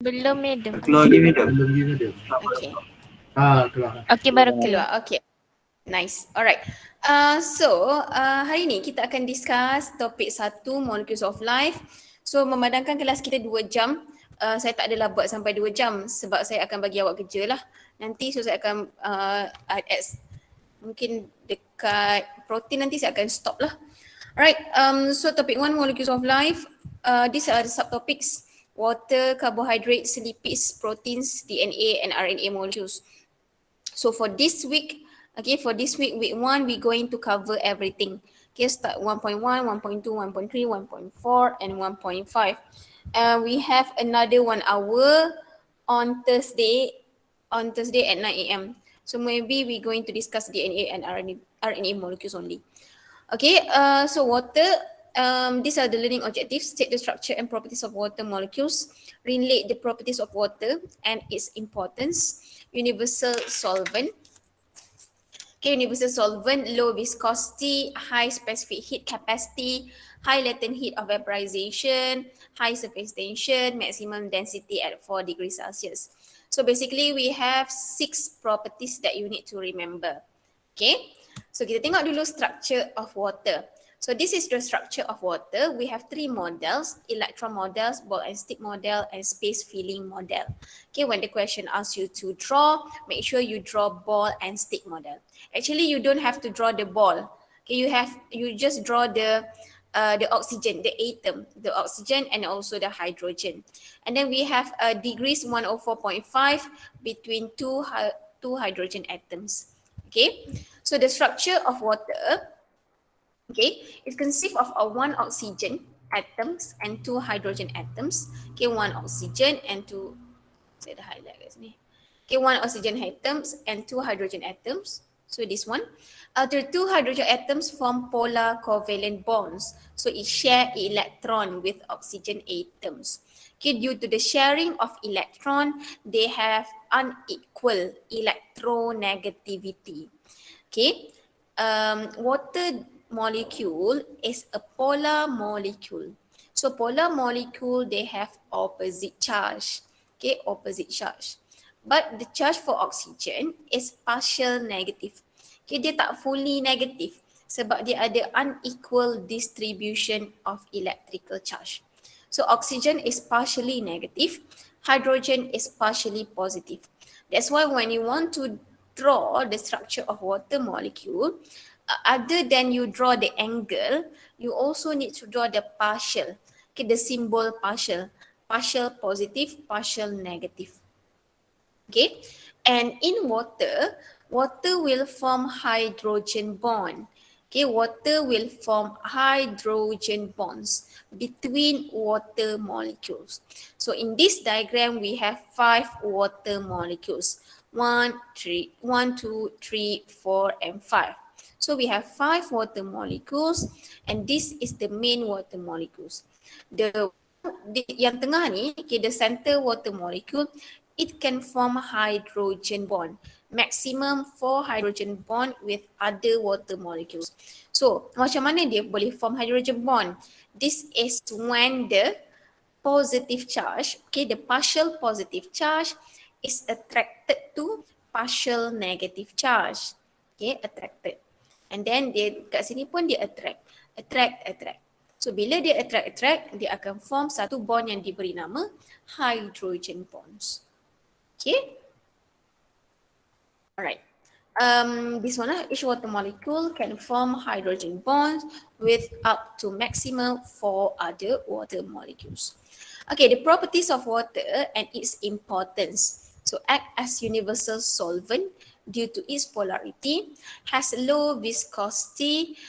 Belum medium. Keluar lagi medium. Belum lagi medium. Okay. Keluar. Okey, baru keluar. Keluar. Okay. Nice. Alright. Hari ni kita akan discuss topik 1, molecules of life. So memandangkan kelas kita 2 jam, saya tak adalah buat sampai 2 jam sebab saya akan bagi awak kerja lah. Nanti so saya akan mungkin dekat protein nanti saya akan stop lah. Alright, so topic 1, molecules of life. These are the subtopics: water, carbohydrates, lipids, proteins, DNA and RNA molecules. So for this week, week 1, we're going to cover everything. Okay, start 1.1, 1.2, 1.3, 1.4 and 1.5. We have another 1 hour on Thursday at 9 a.m. So maybe we're going to discuss DNA and RNA molecules only. Okay, so water, these are the learning objectives: state the structure and properties of water molecules, relate the properties of water and its importance, universal solvent. Okay, universal solvent, low viscosity, high specific heat capacity, high latent heat of vaporization, high surface tension, maximum density at 4 degrees Celsius. So basically we have 6 properties that you need to remember. Okay, so kita tengok dulu structure of water. So this is the structure of water. We have 3 models: electron models, ball and stick model, and space filling model. Okay, when the question asks you to draw, make sure you draw ball and stick model. Actually, you don't have to draw the ball. Okay, you just draw the oxygen, the atom, the oxygen and also the hydrogen. And then we have degrees 104.5 between two hydrogen atoms. Okay, so the structure of water, okay, it consists of one oxygen atoms and 2 hydrogen atoms. Okay, 1 oxygen and 2, saya dah highlight kat sini. Okay, 1 oxygen atoms and 2 hydrogen atoms. So this one, the 2 hydrogen atoms form polar covalent bonds. So it share electron with oxygen atoms. Okay, due to the sharing of electron, they have unequal electronegativity. Okay, water molecule is a polar molecule. So polar molecule, they have opposite charge. Okay, opposite charge. But the charge for oxygen is partial negative. Okay, dia tak fully negative sebab dia ada unequal distribution of electrical charge. So oxygen is partially negative, hydrogen is partially positive. That's why when you want to draw the structure of water molecule, other than you draw the angle, you also need to draw the partial. Okay, the symbol partial. Partial positive, partial negative. Okay, and in water, water will form hydrogen bond. Okay, water will form hydrogen bonds between water molecules. So in this diagram, we have 5 water molecules. 1, 2, 3, 4 and 5. So we have 5 water molecules and this is the main water molecules. Yang tengah ni, okay, the center water molecule, it can form hydrogen bond, maximum 4 hydrogen bond with other water molecules. So macam mana dia boleh form hydrogen bond? This is when the positive charge, okay, the partial positive charge is attracted to partial negative charge. Okay, attracted. And then dia kat sini pun dia attract. So bila dia attract, dia akan form satu bond yang diberi nama hydrogen bonds. Okay. Alright. This one, each water molecule can form hydrogen bonds with up to maximum 4 other water molecules. Okay, the properties of water and its importance. So act as universal solvent due to its polarity, has low viscosity,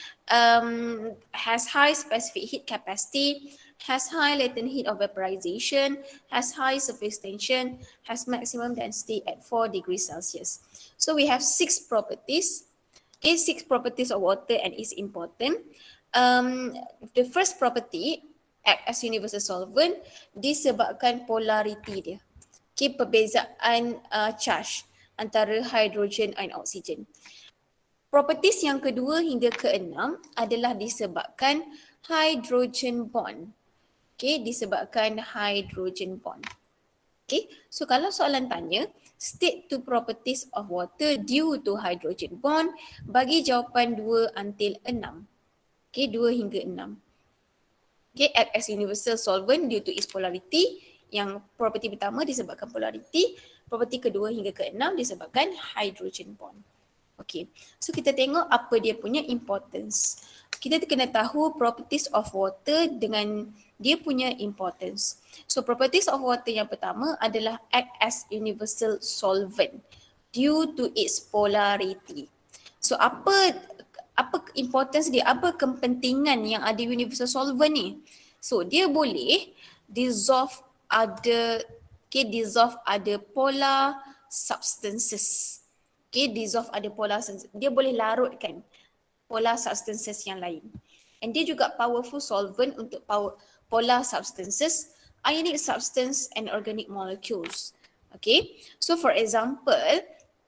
has high specific heat capacity, has high latent heat of vaporization, has high surface tension, has maximum density at 4 degrees Celsius. So we have 6 properties. Okay, 6 properties of water and its important. The first property, act as universal solvent, disebabkan polarity dia. Okay, perbezaan charge antara hydrogen dan oksigen. Properties yang kedua hingga keenam adalah disebabkan hydrogen bond. Okay, disebabkan hydrogen bond. Okay, so kalau soalan tanya, state two properties of water due to hydrogen bond, bagi jawapan 2 until 6. Okay, 2 hingga 6. Okay, act as universal solvent due to its polarity. Yang property pertama disebabkan polarity, property kedua hingga ke-6 disebabkan hydrogen bond. Okay, so kita tengok apa dia punya importance. Kita kena tahu properties of water dengan dia punya importance. So properties of water yang pertama adalah act as universal solvent due to its polarity. So apa importance dia, apa kepentingan yang ada universal solvent ni? So dia boleh dissolve ada polar substances. Okay, dissolve ada polar substances. Dia boleh larutkan polar substances yang lain. And dia juga powerful solvent untuk polar substances, ionic substance and organic molecules. Okay, so for example,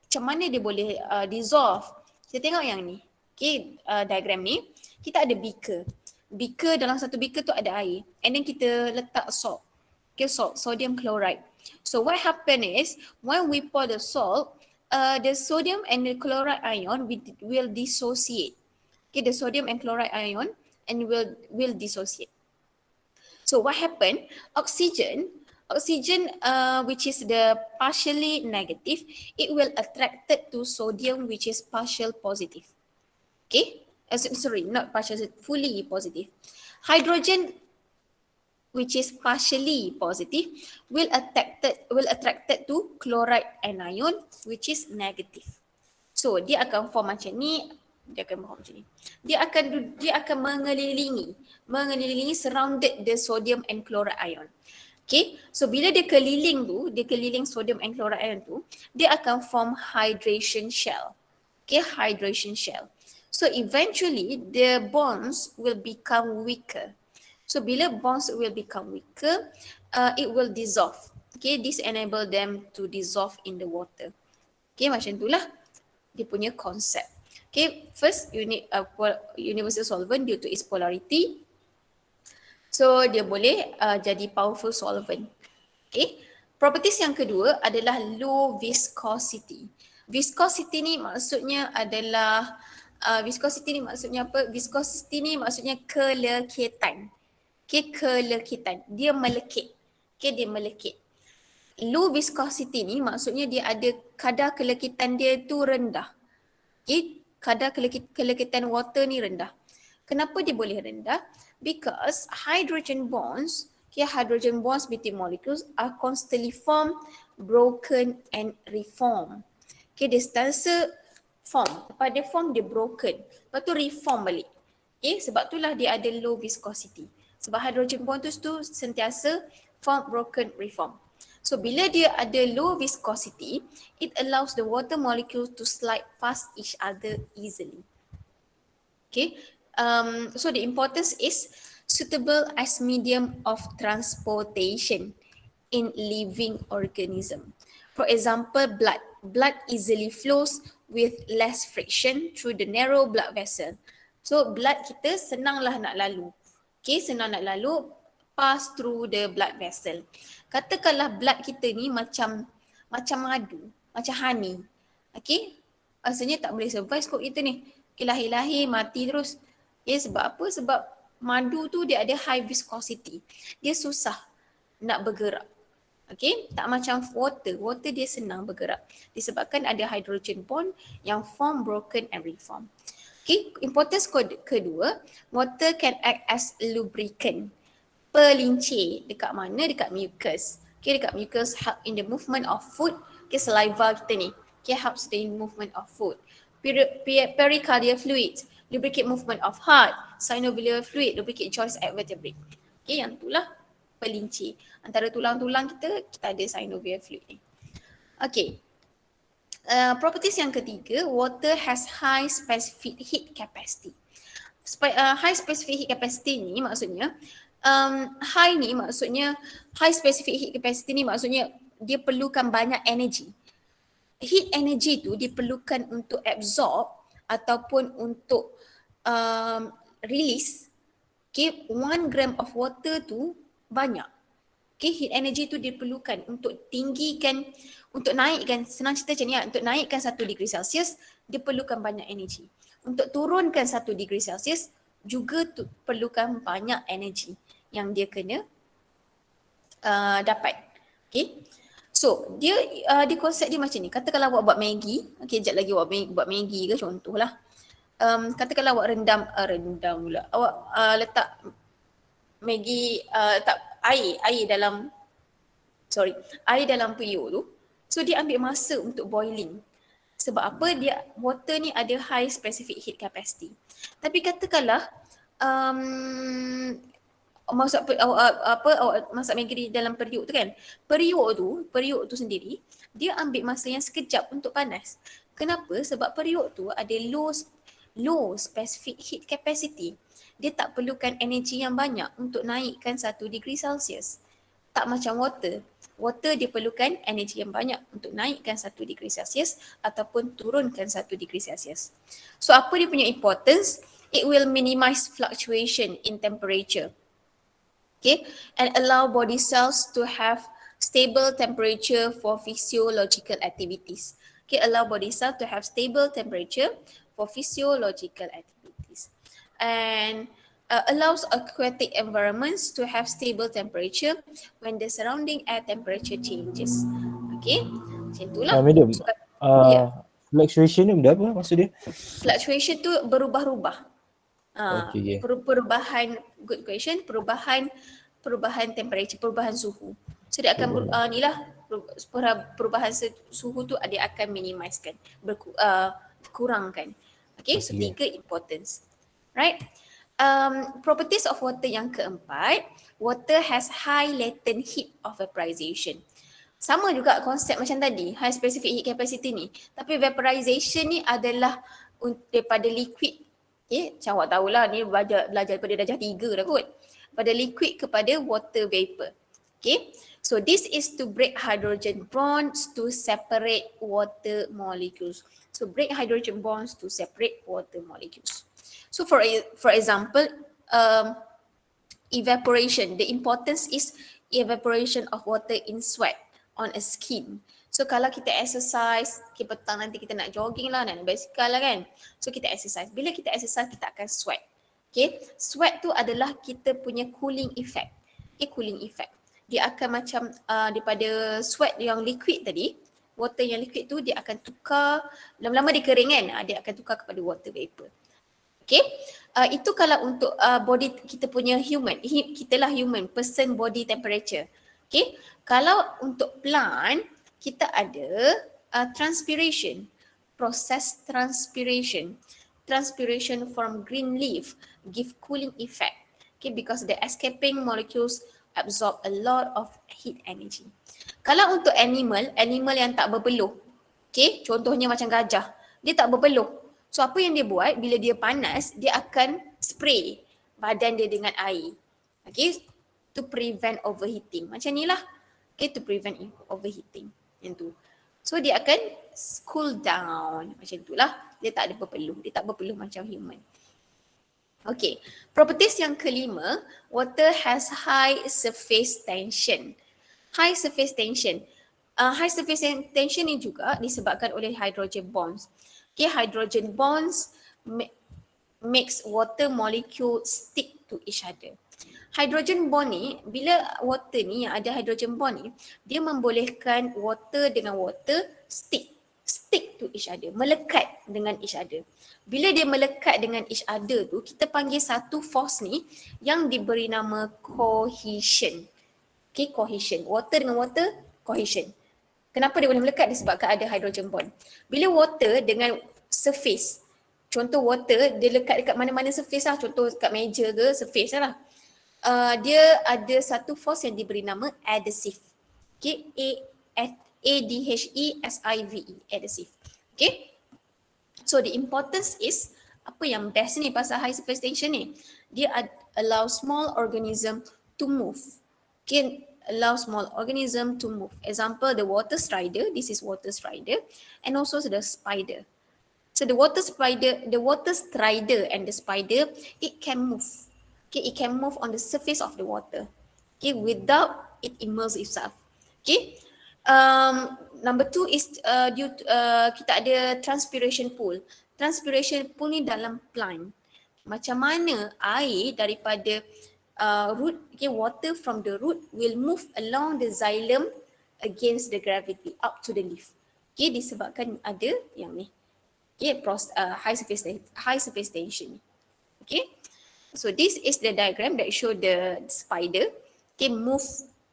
macam mana dia boleh dissolve? Kita tengok yang ni. Okay, diagram ni. Kita ada beaker. Beaker, dalam satu beaker tu ada air. And then kita letak salt. Okay, salt, sodium chloride. So what happen is, when we pour the salt, the sodium and the chloride ion will dissociate. Okay, the sodium and chloride ion and will dissociate. So what happened? Oxygen, which is the partially negative, it will attracted to sodium, which is partial positive. Okay, sorry, not partial, fully positive. Hydrogen, which is partially positive, will attracted to chloride anion, which is negative. So dia akan form macam ni, Dia akan mengelilingi surrounded the sodium and chloride ion. Okay, so bila dia keliling sodium and chloride ion tu, dia akan form hydration shell. Okay, hydration shell. So eventually the bonds will become weaker. So bila bonds will become weaker, it will dissolve. Okay, this enable them to dissolve in the water. Okay, macam itulah dia punya konsep. Okay, first universal solvent due to its polarity. So dia boleh jadi powerful solvent. Okay, properties yang kedua adalah low viscosity. Viscosity ni maksudnya adalah viscosity ni maksudnya apa? Viscosity ni maksudnya kelekitan. Okay, kelekitan. Dia melekit. Okay, dia melekit. Low viscosity ni maksudnya dia ada kadar kelekitan dia tu rendah. Okay, kadar kelekitan water ni rendah. Kenapa dia boleh rendah? Because hydrogen bonds between molecules are constantly formed, broken and reformed. Okay, dia sentiasa form. Lepas dia form, dia broken. Lepas tu reform balik. Okay, sebab itulah dia ada low viscosity. Sebab hydrogen bond tu sentiasa form, broken, reform. So bila dia ada low viscosity, it allows the water molecules to slide past each other easily. Okay, so the importance is suitable as medium of transportation in living organism. For example, blood. Blood easily flows with less friction through the narrow blood vessel. So blood kita senanglah nak lalu. Okay, senang nak lalu pass through the blood vessel. Katakanlah blood kita ni macam madu, macam honey. Okay, rasanya tak boleh survive kot kita ni. Okay, lahir-lahir mati terus. Okay, sebab apa? Sebab madu tu dia ada high viscosity. Dia susah nak bergerak. Okay, tak macam water. Water dia senang bergerak. Disebabkan ada hydrogen bond yang form, broken and reform. Okay, importance kedua, water can act as lubricant. Pelincir. Dekat mana? Dekat mucus. Okay, dekat mucus help in the movement of food. Okay, saliva kita ni. Okay, helps the movement of food. Pericardial fluid, lubricate movement of heart. Synovial fluid, lubricate joints at vertebrae. Okay, yang itulah pelincir. Antara tulang-tulang kita ada synovial fluid ni. Okay. Properties yang ketiga, water has high specific heat capacity. High specific heat capacity ni maksudnya, high specific heat capacity ni maksudnya dia perlukan banyak energy. Heat energy tu diperlukan untuk absorb ataupun untuk release. Okay, 1 gram of water tu banyak. Okay, heat energy tu diperlukan untuk tinggikan, untuk naikkan, senang cerita macam ni lah, untuk naikkan 1 degree Celsius, diperlukan banyak energi. Untuk turunkan 1 degree Celsius, juga perlukan banyak energi yang dia kena dapat. Okay. So, dia konsep dia macam ni. Katakanlah awak buat Maggi, okay, sekejap lagi awak buat Maggi ke contohlah. Katakanlah awak rendam pula. Awak letak Maggi, letak air dalam periuk tu. So dia ambil masa untuk boiling. Sebab apa? Water ni ada high specific heat capacity. Tapi katakanlah awak masak Maggi dalam periuk tu kan. Periuk tu sendiri dia ambil masa yang sekejap untuk panas. Kenapa? Sebab periuk tu ada low specific heat capacity. Dia tak perlukan energi yang banyak untuk naikkan 1 degree Celsius. Tak macam water. Water dia perlukan energi yang banyak untuk naikkan 1 degree Celsius ataupun turunkan 1 degree Celsius. So apa dia punya importance? It will minimize fluctuation in temperature. Okay, and allow body cells to have stable temperature for physiological activities. Okay, allow body cells to have stable temperature for physiological activities. And allows aquatic environments to have stable temperature when the surrounding air temperature changes. Okay, macam itulah. Madam, Ya. fluctuation ni benda apa maksud dia? Fluctuation tu berubah-ubah. Okay. Perubahan, good question, perubahan temperature, perubahan suhu. So dia akan perubahan suhu tu dia akan minimizekan, kurangkan. Okay, so 3 importance. Right? Properties of water yang keempat, water has high latent heat of vaporization. Sama juga konsep macam tadi, high specific heat capacity ni. Tapi vaporization ni adalah daripada liquid. Okay, macam awak tahulah ni belajar daripada darjah 3 dah kot. Pada liquid kepada water vapor. Okay, so this is to break hydrogen bonds to separate water molecules. So break hydrogen bonds to separate water molecules. So for example, evaporation. The importance is evaporation of water in sweat on a skin. So kalau kita exercise, petang nanti kita nak jogging lah, nak basikal lah kan. So kita exercise. Bila kita exercise, kita akan sweat. Okay, sweat tu adalah kita punya cooling effect. Okay, cooling effect. Dia akan macam daripada sweat yang liquid tadi, water yang liquid tu dia akan tukar, lama-lama dia kering kan, dia akan tukar kepada water vapor. Okay, itu kalau untuk body kita punya human, kita lah human, person body temperature. Okay, kalau untuk plant, kita ada transpiration, process transpiration. Transpiration from green leaf give cooling effect. Okay, because the escaping molecules absorb a lot of heat energy. Kalau untuk animal yang tak berpeluh, okay, contohnya macam gajah, dia tak berpeluh. So apa yang dia buat, bila dia panas, dia akan spray badan dia dengan air. Okay, to prevent overheating. Macam ni lah. Okay, to prevent overheating. Yang tu. So dia akan cool down. Macam itulah. Dia tak ada berpeluh. Dia tak berpeluh macam human. Okay. Properties yang kelima, water has high surface tension. High surface tension. High surface tension ni juga disebabkan oleh hydrogen bonds. Okay, hydrogen bonds makes water molecule stick to each other. Hydrogen bond ni, bila water ni yang ada hydrogen bond ni, dia membolehkan water dengan water stick to each other, melekat dengan each other. Bila dia melekat dengan each other tu, kita panggil satu force ni yang diberi nama cohesion. Okay, cohesion. Water dengan water, cohesion. Kenapa dia boleh melekat? Disebabkan ada hydrogen bond. Bila water dengan surface, contoh water, dia lekat dekat mana-mana surface lah, contoh kat meja ke, surface lah. Dia ada satu force yang diberi nama adhesive. Okay, ADHESIVE, adhesive. Okay, so the importance is, apa yang best ni pasal high surface tension ni, dia allow small organism to move. Okay, allow small organism to move. Example, the water strider, this is water strider, and also the spider. So the water strider and the spider, it can move. Okay, it can move on the surface of the water. Okay, without it immerse itself. Okay. Number two is kita ada transpiration pool. Transpiration pool ni dalam plant. Macam mana air daripada root, okay, water from the root will move along the xylem against the gravity up to the leaf. Okay, disebabkan ada yang ni. Okay, high surface tension. Okay, so this is the diagram that show the spider can move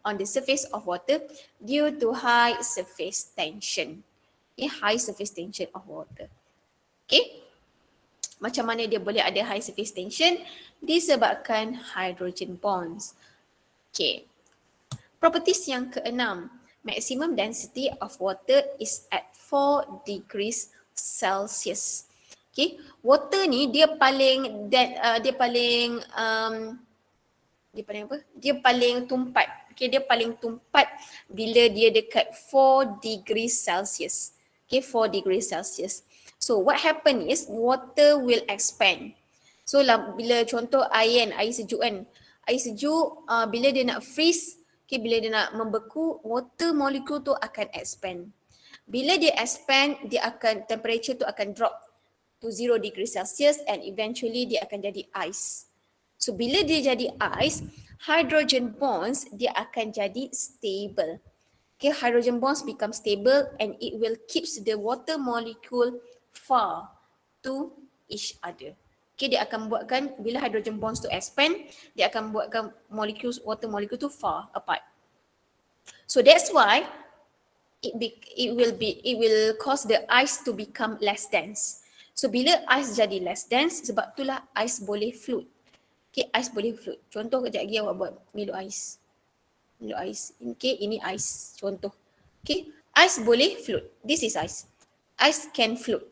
on the surface of water due to high surface tension. Okay, high surface tension of water. Okay, macam mana dia boleh ada high surface tension? Disebabkan hydrogen bonds. Okay, properties yang keenam, maximum density of water is at 4 degrees Celsius. Okay, water ni dia paling tumpat. Okay, dia paling tumpat bila dia dekat 4 degrees Celsius. Okay, 4 degrees Celsius. So what happen is water will expand. So bila contoh air sejuk kan. Air sejuk bila dia nak freeze, okay, bila dia nak membeku, water molecule tu akan expand. Bila dia expand, temperature tu akan drop to 0 degrees Celsius and eventually dia akan jadi ice. So bila dia jadi ice, hydrogen bonds dia akan jadi stable. Okay, hydrogen bonds become stable and it will keeps the water molecule far to each other. Okay, dia akan buatkan bila hydrogen bonds to expand, dia akan buatkan water molecule tu far apart. So that's why it will cause the ice to become less dense. So bila ice jadi less dense, sebab itulah ice boleh float. Okay, ice boleh float. Contoh kejap lagi awak buat Milo ice. Okay, ini ice. Contoh. Okay, ice boleh float. This is ice. Ice can float.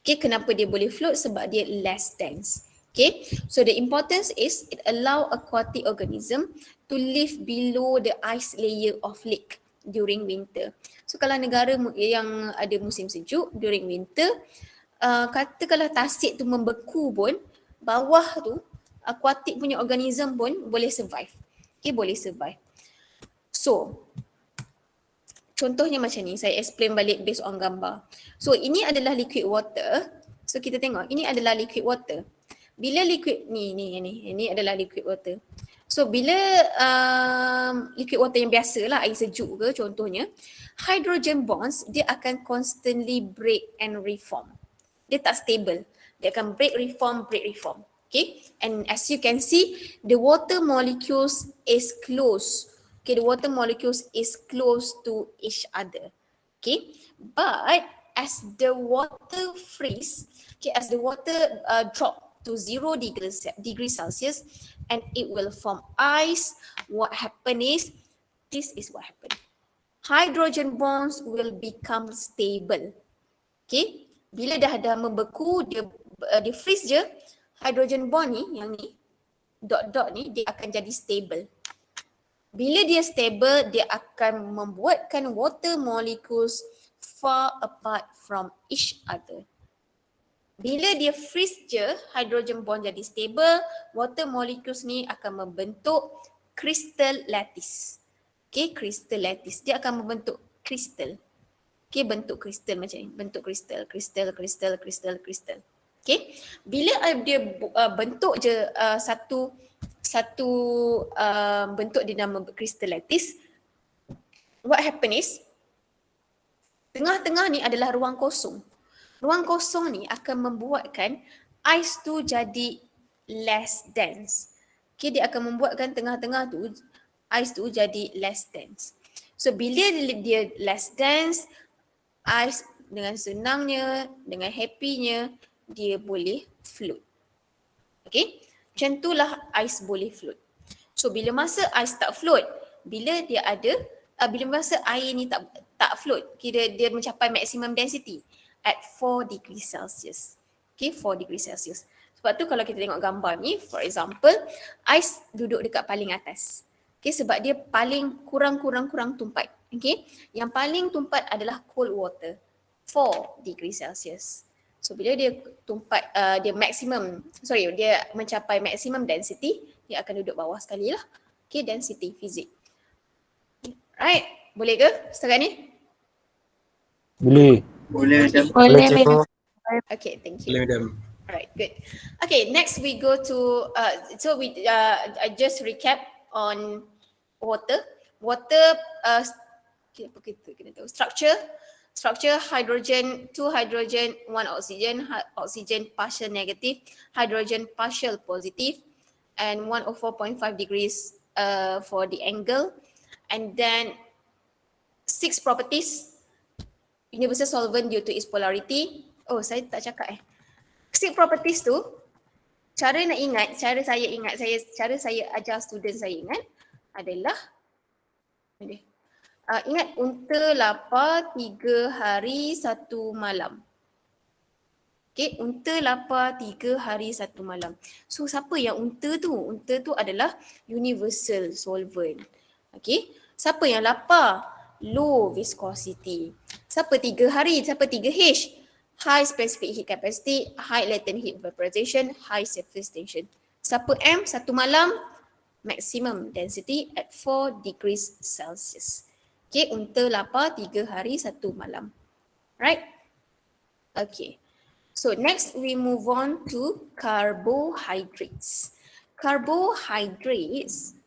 Okay, kenapa dia boleh float? Sebab dia less dense. Okay, so the importance is it allow aquatic organism to live below the ice layer of lake during winter. So kalau negara yang ada musim sejuk during winter, katakanlah tasik tu membeku pun, bawah tu aquatic punya organism pun boleh survive. Okay, boleh survive. So contohnya macam ni, saya explain balik based on gambar. So ini adalah liquid water. So kita tengok, ini adalah liquid water. Bila liquid ini adalah liquid water. So bila liquid water yang biasa lah, air sejuk ke contohnya, hydrogen bonds dia akan constantly break and reform. Dia tak stable. Dia akan break, reform. Okay, and as you can see, the water molecules is close. Okay, the water molecules is close to each other. Okay, but as the water freeze, okay, as the water drop to 0 degrees Celsius and it will form ice, what happen is, this is what happen. Hydrogen bonds will become stable. Okay, bila dah membeku, dia freeze je, hydrogen bond ni, yang ni, dot-dot ni, dia akan jadi stable. Bila dia stable, dia akan membuatkan water molecules far apart from each other. Bila dia freeze je, hydrogen bond jadi stable, water molecules ni akan membentuk crystal lattice. Okay, crystal lattice. Dia akan membentuk crystal. Okay, bentuk crystal macam ni. Bentuk crystal. Okay, bila dia bentuk je satu bentuk dia nama crystal lattice, what happen is, tengah-tengah ni adalah ruang kosong. Ruang kosong ni akan membuatkan ice tu jadi less dense. Okay, dia akan membuatkan tengah-tengah tu, ice tu jadi less dense. So bila dia less dense, ice dengan senangnya, dengan happynya, dia boleh float. Okay, macam itulah ice boleh float. So bila masa ice tak float, bila masa air ni tak float, kira dia mencapai maximum density at 4 degrees Celsius. Okay, 4 degrees Celsius. Sebab tu kalau kita tengok gambar ni, for example, ice duduk dekat paling atas. Okay, sebab dia paling kurang tumpat. Okay, yang paling tumpat adalah cold water, 4 degrees Celsius. So bila dia tumpat, dia mencapai maximum density, dia akan duduk bawah sekali lah. Okay, density fizik. Right, boleh ke setakat ni? Boleh. Boleh macam Boleh, Madam. Okay, thank boleh you. madam. Alright, good. Okay, next we go to I just recap on water. Water apa kita kena tahu structure hydrogen, 2 hydrogen, 1 oxygen, oxygen partial negative, hydrogen partial positive, and 104.5 degrees for the angle, and then 6 properties. Universal solvent due to its polarity. Oh, saya tak cakap 6 properties tu, cara saya ajar student saya ingat adalah ingat unta lapar 3 hari 1 malam. Okay, unta lapar 3 hari 1 malam. So siapa yang unta tu? Unta tu adalah universal solvent. Okay, siapa yang lapar? Low viscosity. Siapa 3 hari? Siapa 3H? High specific heat capacity, high latent heat vaporization, high surface tension. Siapa M? 1 malam? Maximum density at 4 degrees Celsius. Okay, unta lapar 3 hari 1 malam. Right? Okay. So next we move on to carbohydrates. Carbohydrates.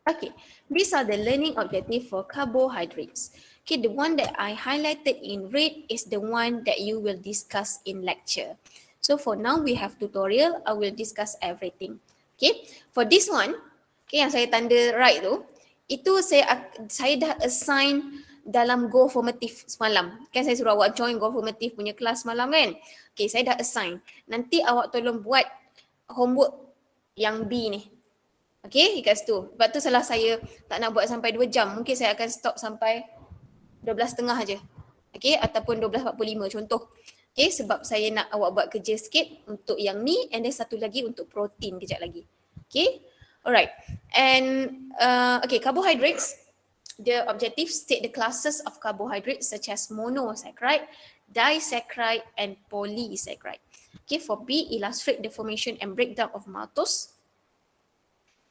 Okay, these are the learning objective for carbohydrates. Okay, the one that I highlighted in red is the one that you will discuss in lecture. So for now we have tutorial, I will discuss everything. Okay, for this one, okay, yang saya tanda right tu, itu saya dah assign dalam Go Formative semalam. Kan saya suruh awak join Go Formative punya kelas semalam kan. Okay, saya dah assign. Nanti awak tolong buat homework yang B ni. Okay, kat situ. Sebab tu salah saya tak nak buat sampai 2 jam. Mungkin saya akan stop sampai 12.30 je. Okay, ataupun 12.45 contoh. Okay, sebab saya nak awak buat kerja sikit untuk yang ni, and then satu lagi untuk protein kejap lagi. Okay, alright. And okay, carbohydrates. The objective state the classes of carbohydrates such as monosaccharide, disaccharide, and polysaccharide. Okay, for B, illustrate the formation and breakdown of maltose.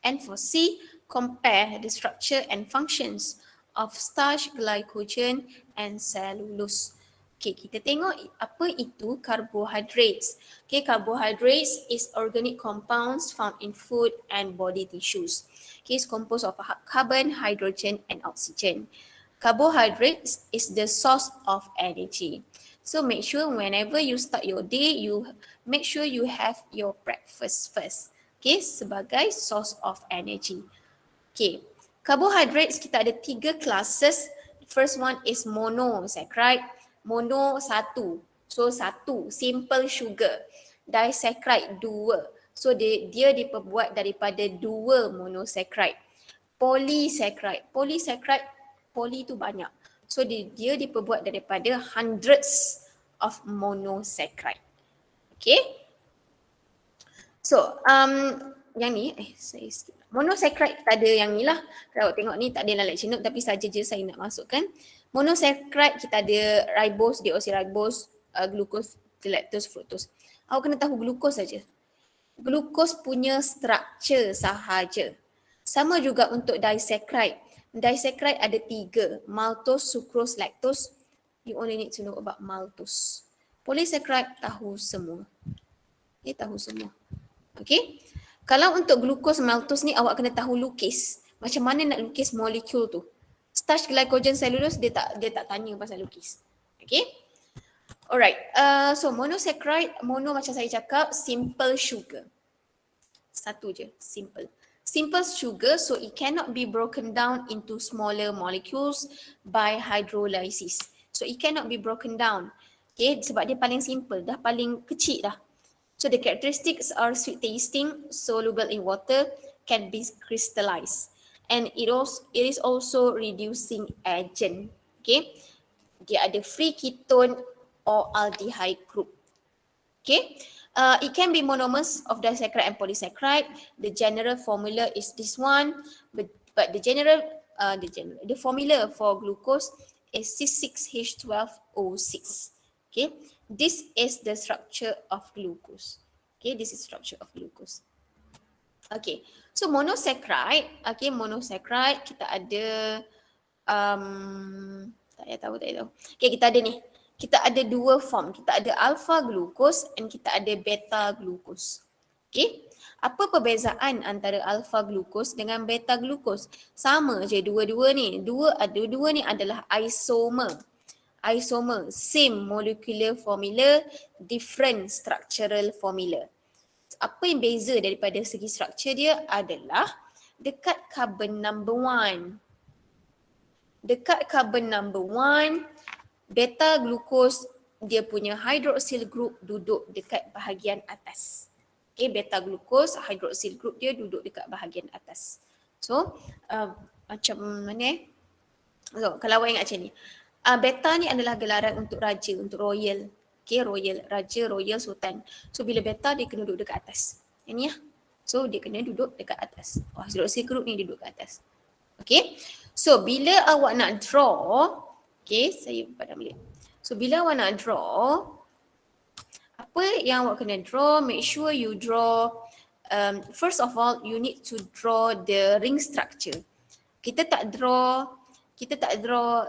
And for C, compare the structure and functions of starch, glycogen, and cellulose. Okay, kita tengok apa itu carbohydrates. Okay, carbohydrates is organic compounds found in food and body tissues. Okay, it's composed of carbon, hydrogen, and oxygen. Carbohydrates is the source of energy. So make sure whenever you start your day, you make sure you have your breakfast first. Okay, sebagai source of energy. Okay, carbohydrates kita ada 3 classes. First one is monosaccharide. Mono 1. So 1, simple sugar. Disaccharide 2. So dia diperbuat daripada 2 monosaccharide. Polysaccharide. Poly tu banyak. So dia diperbuat daripada hundreds of monosaccharide. Okay. So, yang ni, saya skip. Monosaccharide tak ada yang ni lah. Kalau awak tengok ni tak ada dalam lecture note, tapi saja je saya nak masukkan. Monosaccharide kita ada ribose, deoxyribose, glucose, lactose, fructose. Awak kena tahu glucose saja. Glucose punya structure sahaja. Sama juga untuk disaccharide. Disaccharide ada 3, maltose, sucrose, lactose. You only need to know about maltose. Polysaccharide tahu semua. Tahu semua. Okay. Kalau untuk glucose, maltose ni awak kena tahu lukis. Macam mana nak lukis molekul tu. Starch, glycogen, cellulose dia tak tanya pasal lukis. Okay. Alright. So monosaccharide, mono macam saya cakap, simple sugar. Satu je, simple. Simple sugar, so it cannot be broken down into smaller molecules by hydrolysis. So it cannot be broken down. Okay, sebab dia paling simple, dah paling kecil dah. So the characteristics are sweet tasting, soluble in water, can be crystallized. And it is also reducing agent. Okay, dia ada free ketone or aldehyde group. Okay, it can be monomers of disaccharide and polysaccharide. The general formula is this one, but the formula for glucose is C6H12O6. Okay, this is the structure of glucose. Okay, this is structure of glucose. Okay, So monosaccharide, okay, monosaccharide kita ada tak payah tahu, tak payah tahu. Okay, kita ada ni. Kita ada dua form. Kita ada alpha glucose and kita ada beta glucose. Okay. Apa perbezaan antara alpha glucose dengan beta glucose? Sama je dua-dua ni. Dua ni adalah isomer. Isomer, same molecular formula, different structural formula. Apa yang beza daripada segi struktur dia adalah dekat carbon number 1. Dekat carbon number 1, beta glucose dia punya hydroxyl group duduk dekat bahagian atas. Okay, beta glucose hydroxyl group dia duduk dekat bahagian atas. So, macam mana So, kalau awak ingat macam ni. Beta ni adalah gelaran untuk raja, untuk royal. Okay, royal, raja, royal, sultan. So, bila beta dia kena duduk dekat atas. Yang ni lah. So, dia kena duduk dekat atas. Hydroxyl group ni duduk dekat atas. Okay. So, bila awak nak draw, okay, saya padam balik. So, bila awak nak draw, apa yang awak kena draw, make sure you draw, first of all, you need to draw the ring structure. Kita tak draw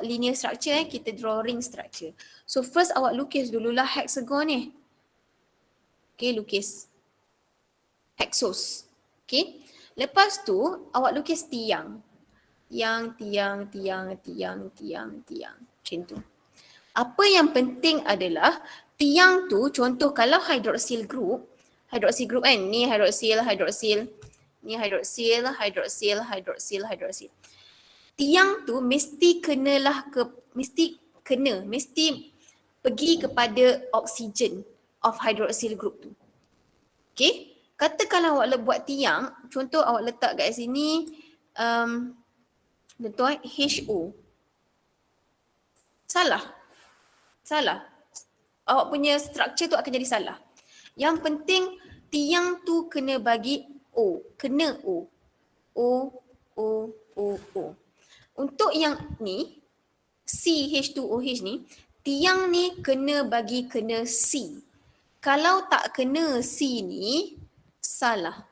linear structure, kita draw ring structure. So, first awak lukis dululah hexagon ni. Okay, lukis hexos. Okay. Lepas tu, awak lukis tiang. Tiang. Macam tu. Apa yang penting adalah tiang tu, contoh kalau hydroxyl group kan, ni hydroxyl. Ni hydroxyl. Tiang tu mesti pergi kepada oksigen of hydroxyl group tu. Okay. Katakanlah awak buat tiang, contoh awak letak kat sini, betul HO. Salah. Awak punya structure tu akan jadi salah. Yang penting tiang tu kena bagi O. Kena O. O. Untuk yang ni, CH2OH ni, tiang ni kena C. Kalau tak kena C ni, salah.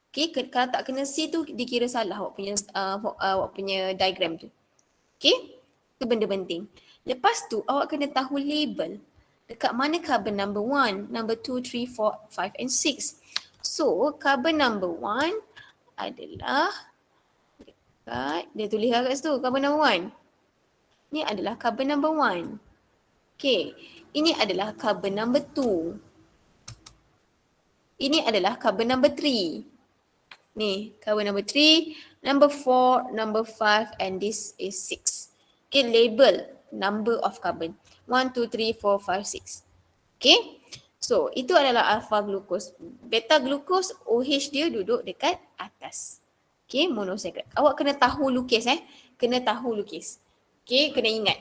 Okay, kalau tak kena C tu dikira salah awak punya diagram tu. Okay, itu benda penting. Lepas tu awak kena tahu label. Dekat mana carbon number 1, number 2, 3, 4, 5 and 6. So, carbon number 1 adalah dekat, dia tulis kat situ, carbon number 1. Ni adalah carbon number 1. Okay, ini adalah carbon number 2. Ini adalah carbon number 3. Ni, carbon number 3, number 4, number 5 and this is 6. Okay, label number of carbon. 1, 2, 3, 4, 5, 6. Okay, so itu adalah alpha glucose. Beta glucose, OH dia duduk dekat atas. Okay, monosaccharide. Awak kena tahu lukis Kena tahu lukis. Okay, kena ingat.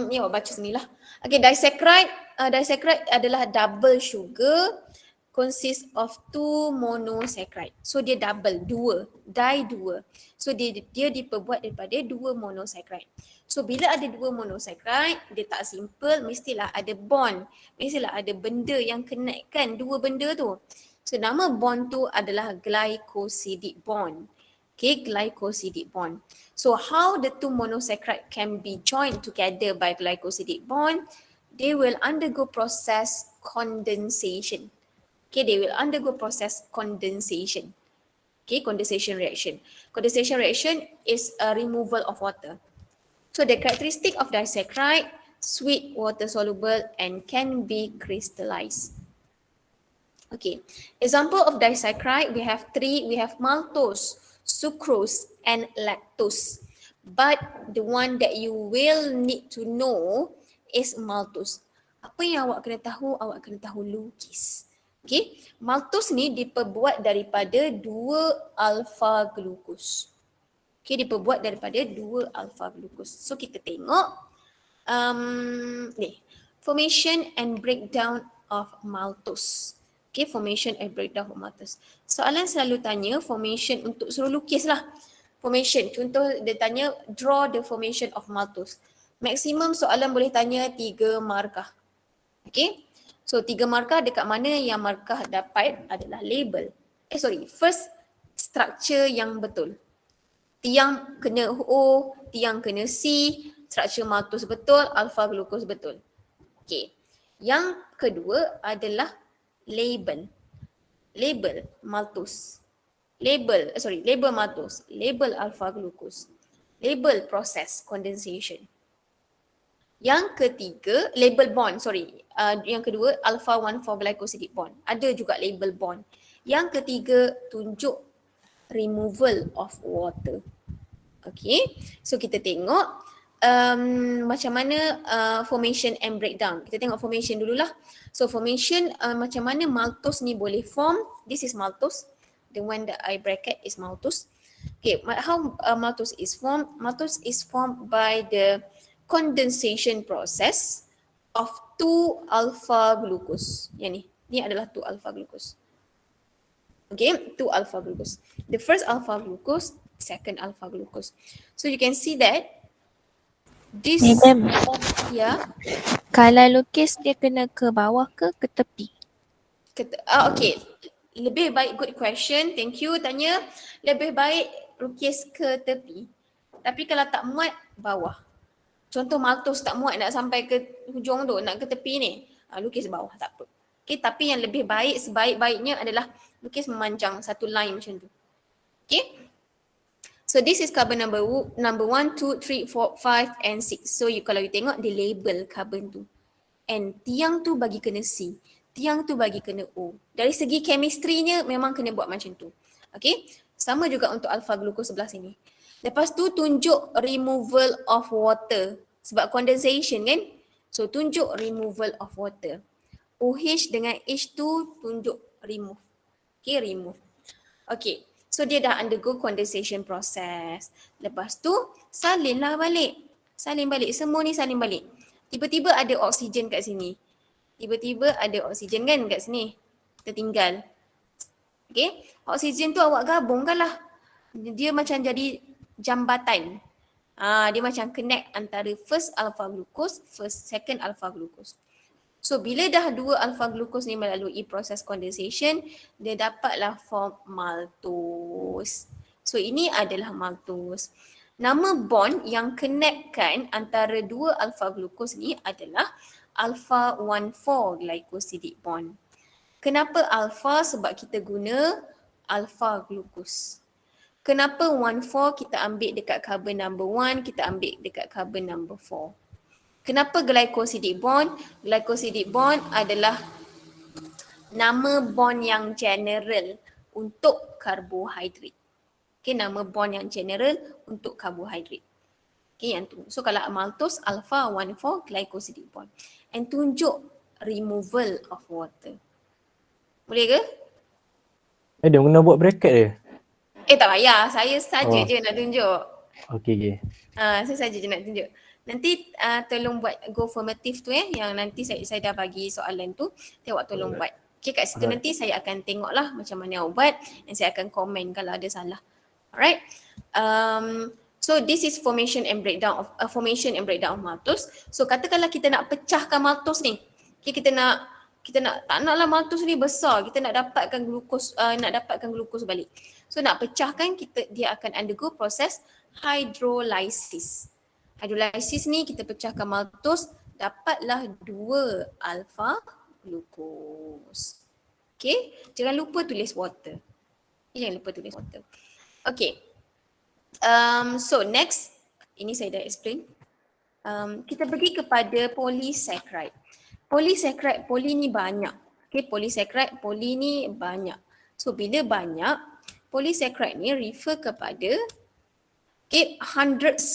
Ni awak baca sinilah. Okay, disaccharide adalah double sugar, consist of 2 monosaccharide. So dia double, 2. So dia diperbuat daripada 2 monosaccharide. So bila ada 2 monosaccharide, dia tak simple, mestilah ada bond. Mestilah ada benda yang connectkan 2 benda tu. So nama bond tu adalah glycosidic bond. Okay, glycosidic bond. So how the 2 monosaccharide can be joined together by glycosidic bond? They will undergo process condensation. Okay, they will undergo process condensation. Okay, condensation reaction. Condensation reaction is a removal of water. So the characteristic of disaccharide, sweet, water soluble and can be crystallized. Okay, example of disaccharide, we have 3, we have maltose, sucrose and lactose. But the one that you will need to know is maltose. Apa yang awak kena tahu? Awak kena tahu lukis. Okay, maltose ni diperbuat daripada 2 alpha glucose. Okay, diperbuat daripada 2 alpha glucose. So kita tengok ni, formation and breakdown of maltose. Okay, formation and breakdown of maltose. Soalan selalu tanya formation untuk suruh lukis lah. Formation, contoh dia tanya draw the formation of maltose. Maksimum soalan boleh tanya 3 markah. Okay. So 3 markah, dekat mana yang markah dapat adalah label. first structure yang betul. Tiang kena O, tiang kena C, structure maltose betul, alpha glucose betul. Okay. Yang kedua adalah label. Label maltose. Label maltose, label alpha glucose, label process condensation. Yang ketiga, label bond, yang kedua, alpha 1,4 glycosidic bond. Ada juga label bond. Yang ketiga, tunjuk removal of water. Okay, so kita tengok macam mana formation and breakdown. Kita tengok formation dululah. So formation macam mana maltose ni boleh form. This is maltose. The one that I bracket is maltose. Okay, how maltose is formed? Maltose is formed by the condensation process of 2 alpha glucose. Yang ni adalah 2 alpha glucose. Okay, 2 alpha glucose. The first alpha glucose, second alpha glucose. So you can see that this, Madam, yeah. kalau lukis dia kena ke bawah ke tepi? Okay, lebih baik, good question, thank you tanya. Lebih baik lukis ke tepi. Tapi kalau tak muat, bawah. Contoh maltose tak muat nak sampai ke hujung tu, nak ke tepi ni, lukis bawah, tak apa. Okay, tapi yang lebih baik, sebaik-baiknya adalah lukis memanjang satu line macam tu. Okay. So this is carbon number 1, 2, 3, 4, 5 and 6. So kalau you tengok dia label carbon tu. And tiang tu bagi kena C, tiang tu bagi kena O. Dari segi chemistry-nya memang kena buat macam tu. Okay. Sama juga untuk alpha glucose sebelah sini. Lepas tu tunjuk removal of water. Sebab condensation kan. So tunjuk removal of water. OH dengan H tu tunjuk remove. Okay, remove. Okay, so dia dah undergo condensation process. Lepas tu salinlah balik. Salin balik, semua ni salin balik. Tiba-tiba ada oksigen kat sini. Tiba-tiba ada oksigen kan kat sini. Tertinggal. Okay, oksigen tu awak gabungkan lah. Dia macam jadi jambatan. Dia macam connect antara first alpha glucose, second alpha glucose. So bila dah 2 alpha glucose ni melalui proses condensation, dia dapatlah form maltose. So ini adalah maltose. Nama bond yang connectkan antara 2 alpha glucose ni adalah alpha 1,4 glycosidic bond. Kenapa alpha? Sebab kita guna alpha glucose. Kenapa 1,4 kita ambil dekat carbon number 1, kita ambil dekat carbon number 4. Kenapa glycosidic bond? Glycosidic bond adalah nama bond yang general untuk karbohidrat. Okay, nama bond yang general untuk karbohidrat. Okay, yang tu. So kalau maltose, alpha 1,4 glycosidic bond. And tunjuk removal of water. Boleh ke? Dia kena buat bracket dia. Tak payah. Saya saja je nak tunjuk. Okay. Saya saja je nak tunjuk. Nanti tolong buat go formative tu yang nanti saya dah bagi soalan tu. Tengok tolong buat. Okay, kat situ nanti saya akan tengok lah macam mana awak buat dan saya akan komen kalau ada salah. Alright. So this is formation and breakdown of maltose. So katakanlah kita nak pecahkan maltose ni. Okay, kita nak tak naklah maltose ni besar. Kita nak dapatkan glukos balik. So nak pecahkan dia akan undergo proses hydrolysis. Hydrolysis ni kita pecahkan maltose, dapatlah 2 alpha glucose. Okay, jangan lupa tulis water. Okay, so next, ini saya dah explain. Kita pergi kepada polysaccharide. Poly ni banyak. Okay, polysaccharide, poly ni banyak. So bila banyak, polysaccharide ni refer kepada hundreds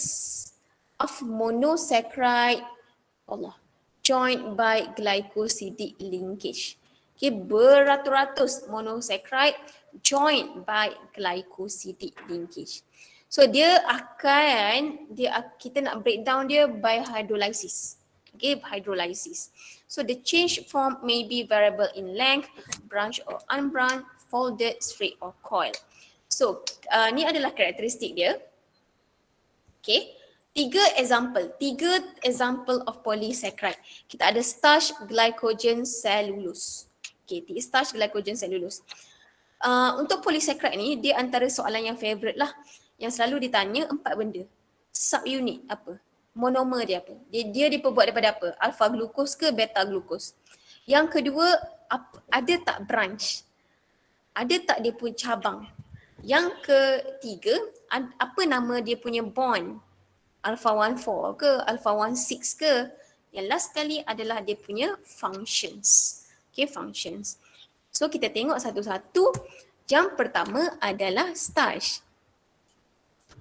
of monosaccharide joined by glycosidic linkage. Okay, beratus-ratus monosaccharide joined by glycosidic linkage. So kita nak breakdown dia by hydrolysis. Okay, hydrolysis. So the change form may be variable in length, branch or unbranched, folded, straight or coiled. So ni adalah karakteristik dia. Okay, tiga example of polysaccharide. Kita ada starch, glycogen, cellulose. Okay, starch, glycogen, cellulose. Untuk polysaccharide ni, dia antara soalan yang favourite lah. Yang selalu ditanya 4 benda. Subunit apa? Monomer dia apa? Dia diperbuat daripada apa? Alpha glucose ke beta glucose? Yang kedua, ada tak branch? Ada tak dia punya cabang? Yang ketiga, apa nama dia punya bond? Alpha 14 ke? Alpha 16 ke? Yang last sekali adalah dia punya functions. Okay, functions. So kita tengok satu-satu. Yang pertama adalah starch.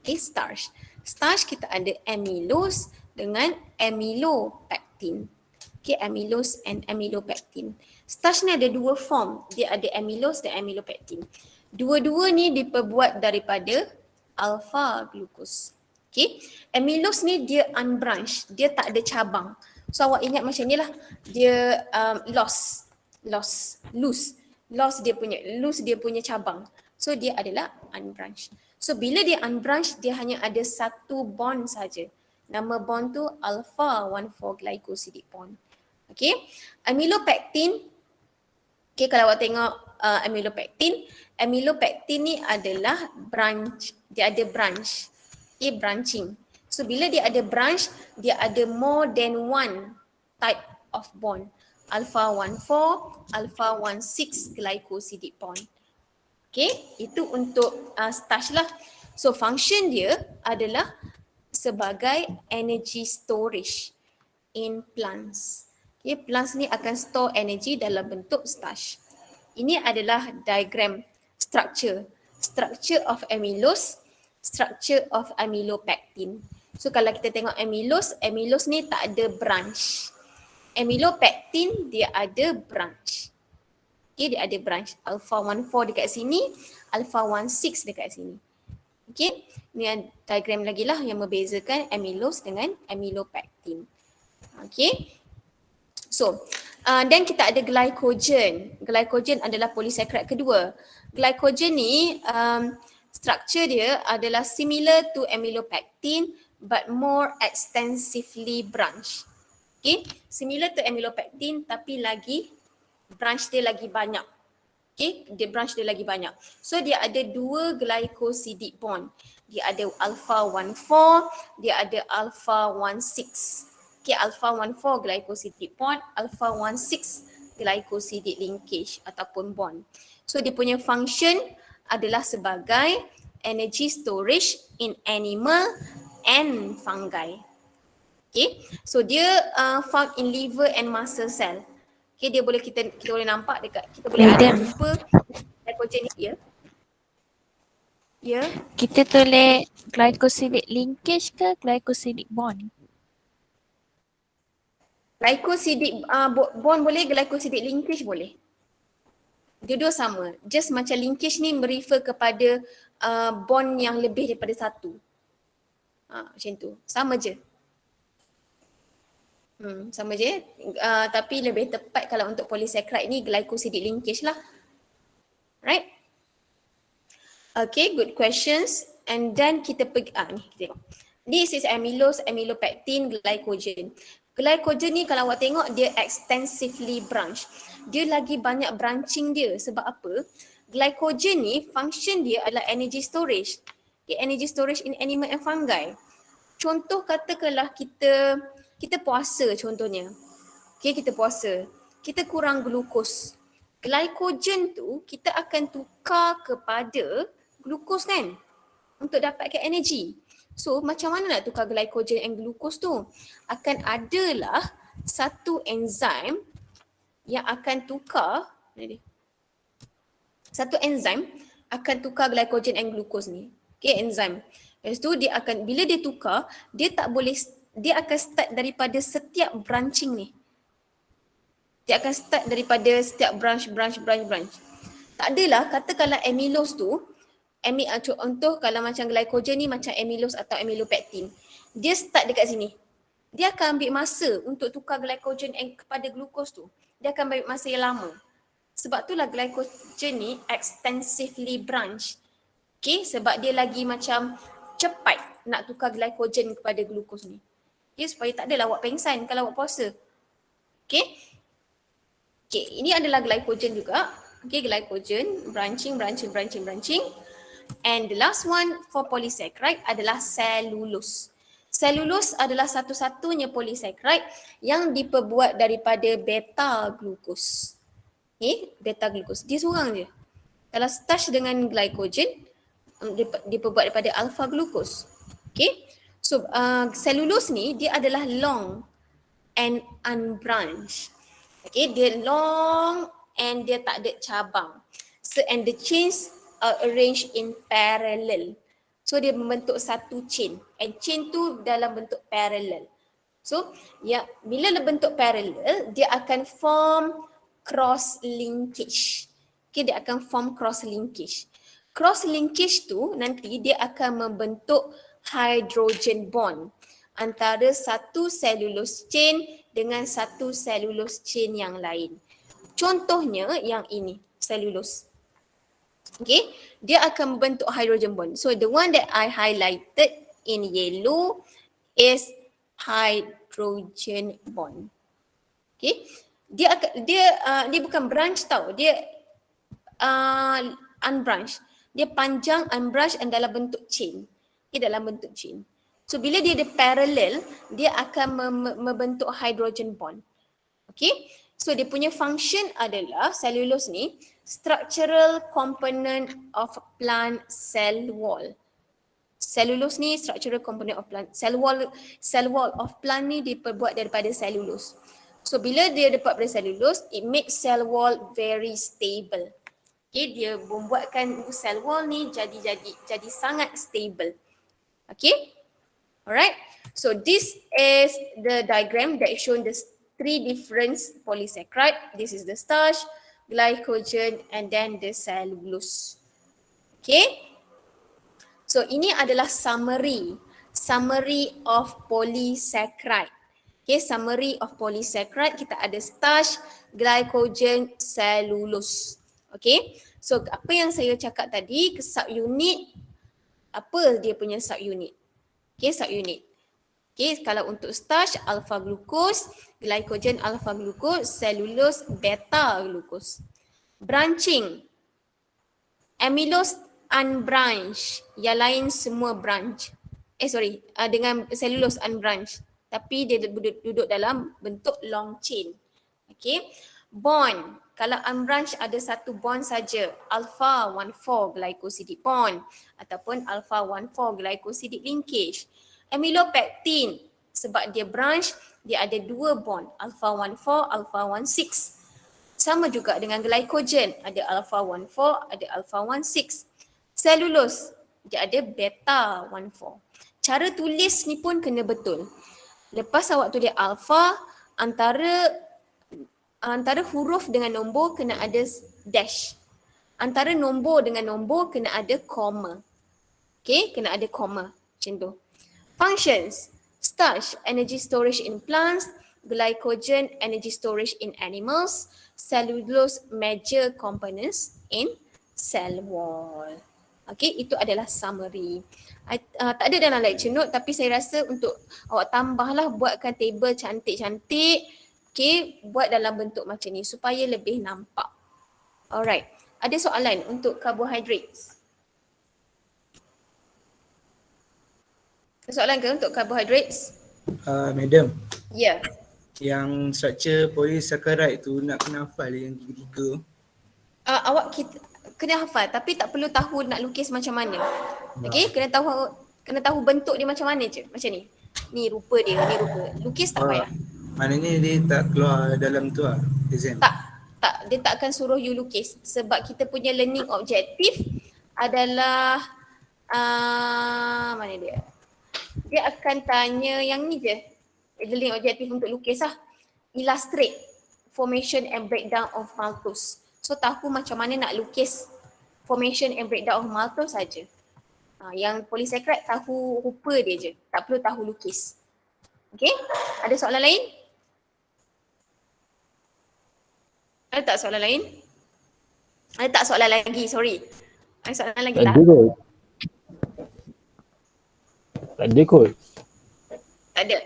Okay, starch. Starch kita ada amylose dengan amylopectin. Okay, amylose and amylopectin. Starch ni ada dua form. Dia ada amylose dan amylopectin. Dua-dua ni diperbuat daripada alpha glucose. Okay, amylose ni dia unbranched. Dia tak ada cabang. So awak ingat macam ni lah. Dia loose dia punya cabang. So dia adalah unbranched. So bila dia unbranched, dia hanya ada satu bond saja. Nama bond tu alpha 14 glycosidic bond. Okay, amylopectin. Okay, kalau awak tengok amylopectin ni adalah branch. Dia ada branch. Okay, branching. So bila dia ada branch, dia ada more than one type of bond. Alpha 14, alpha 16 glycosidic bond. Okay, itu untuk starch lah. So function dia adalah sebagai energy storage in plants. Okay, plants ni akan store energy dalam bentuk starch. Ini adalah diagram structure. Structure of amylose, structure of amylopectin. So kalau kita tengok amylose ni tak ada branch. Amylopectin dia ada branch. Okay, dia ada branch. Alpha 14 dekat sini, alpha 16 dekat sini. Okay, ni diagram lagi lah yang membezakan amylose dengan amylopectin. Okay, so dan kita ada glycogen. Glycogen adalah polysaccharide kedua. Glycogen ni structure dia adalah similar to amylopectin but more extensively branched. Okay, similar to amylopectin tapi lagi branch dia lagi banyak. Okay, branch dia lagi banyak. So dia ada dua glycosidic bond. Dia ada alpha 14, dia ada alpha 16. Okay, alpha 14 glycosidic bond, alpha 16 glycosidic linkage ataupun bond. So dia punya function adalah sebagai energy storage in animal and fungi. Okay, so dia found in liver and muscle cell. Okay, dia boleh kita boleh nampak dekat, kita boleh ada jumpa glycogen ni. Ya. Ya. Kita tulis glycosidic linkage ke glycosidic bond? Glycosidic bond boleh, glycosidic linkage boleh. Dua-dua sama. Just macam linkage ni merefer kepada bond yang lebih daripada satu. Macam tu. Sama je. Sama je. Tapi lebih tepat kalau untuk polysaccharide ni glycosidic linkage lah. Right? Okay, good questions. And then kita pergi, ni kita tengok. This is amylose, amylopectin, glycogen. Glycogen ni kalau awak tengok dia extensively branch. Dia lagi banyak branching dia. Sebab apa? Glycogen ni function dia adalah energy storage. Okay, energy storage in animal and fungi. Contoh katakanlah kita puasa contohnya. Okay, kita puasa. Kita kurang glukos. Glycogen tu kita akan tukar kepada glukos kan? Untuk dapatkan energi. So macam mana nak tukar glycogen and glukos tu? Akan adalah satu enzim yang akan tukar, satu enzim akan tukar glycogen and glukos ni. Okay, enzim. Lepas tu dia akan, bila dia tukar, dia tak boleh, dia akan start daripada setiap branching ni. Dia akan start daripada setiap branch. Tak adalah, katakanlah amylose tu, contoh kalau macam glycogen ni macam amylose atau amylopectin. Dia start dekat sini. Dia akan ambil masa untuk tukar glycogen kepada glukos tu. Dia akan ambil masa yang lama. Sebab itulah glycogen ni extensively branch. Okay, sebab dia lagi macam cepat nak tukar glycogen kepada glukos ni. Okay, supaya tak adalah awak pengsan kalau awak puasa. Okay. Okay, ini adalah glycogen juga. Okay, glycogen, branching. And the last one for polysaccharide adalah cellulose. Cellulose adalah satu-satunya polysaccharide yang diperbuat daripada beta glukos. Okay, beta glukos. Dia seorang je. Kalau starch dengan glycogen, diperbuat daripada alpha glukos. Okay, so cellulose ni dia adalah long and unbranched. Okay, dia long and dia tak ada cabang. So and the chains are arranged in parallel. So dia membentuk satu chain and chain tu dalam bentuk parallel. So ya, bila bentuk parallel dia akan form cross linkage. Okay, dia akan form cross linkage. Cross linkage tu nanti dia akan membentuk hydrogen bond antara satu cellulose chain dengan satu cellulose chain yang lain. Contohnya yang ini, cellulose. Okay, dia akan membentuk hydrogen bond. So the one that I highlighted in yellow is hydrogen bond. Okay, dia bukan branch tau, dia unbranched. Dia panjang, unbranched and dalam bentuk chain. Okay, dalam bentuk chain. So bila dia ada parallel, dia akan membentuk hydrogen bond. Okay, so dia punya function adalah cellulose ni structural component of plant cell wall. Cellulose ni structural component of plant cell wall of plant ni diperbuat daripada cellulose. So bila dia dapat daripada cellulose, it makes cell wall very stable. Okay, dia membuatkan cell wall ni jadi sangat stable. Okay, alright. So this is the diagram that shown the three different polysaccharide. This is the starch, glycogen, and then the cellulose. Okay. So ini adalah summary of polysaccharide. Okay, summary of polysaccharide, kita ada starch, glycogen, cellulose. Okay, so apa yang saya cakap tadi, subunit, apa dia punya subunit? Okay, subunit. Okay, kalau untuk starch, alpha glucose, glycogen alpha glucose, cellulose beta glucose. Branching, amylose unbranched, yang lain semua branch. Dengan cellulose unbranched, tapi dia duduk dalam bentuk long chain. Okay, bond, kalau unbranched ada satu bond saja, alpha 14 glycosidic bond ataupun alpha 14 glycosidic linkage. Amylopectin, sebab dia branch, dia ada dua bond, alpha 14, alpha 16. Sama juga dengan glycogen, ada alpha 14, ada alpha 16. Cellulose, dia ada beta 14. Cara tulis ni pun kena betul. Lepas awak tulis alpha, antara huruf dengan nombor kena ada dash. Antara nombor dengan nombor kena ada comma. Okay, kena ada comma macam tu. Functions, starch, energy storage in plants, glycogen, energy storage in animals, cellulose, major components in cell wall. Okay, itu adalah summary. Tak ada dalam lecture note, tapi saya rasa untuk awak tambahlah, buatkan table cantik-cantik. Okay, buat dalam bentuk macam ni supaya lebih nampak. Alright, ada soalan untuk carbohydrates? Soalan ke untuk carbohydrates? Madam, Ya. yang structure polysaccharide tu nak kena hafal yang tiga-tiga. Awak kena hafal, tapi tak perlu tahu nak lukis macam mana. Okay, kena tahu bentuk dia macam mana je. Macam ni. Ni rupa dia, ni rupa. Lukis tak payah. Maknanya dia tak keluar dalam tu lah, exam. Tak, dia tak akan suruh you lukis sebab kita punya learning objective adalah mana dia? Dia akan tanya yang ni je. Learning objective untuk lukis lah. Illustrate formation and breakdown of maltose. So tahu macam mana nak lukis formation and breakdown of maltose saja. Yang polysaccharide tahu rupa dia je. Tak perlu tahu lukis. Okay? Ada soalan lain? Ada tak soalan lain? Ada tak soalan lagi? Sorry. Ada soalan lagi tak? Tak ada kot. Tak ada kot. Tak ada.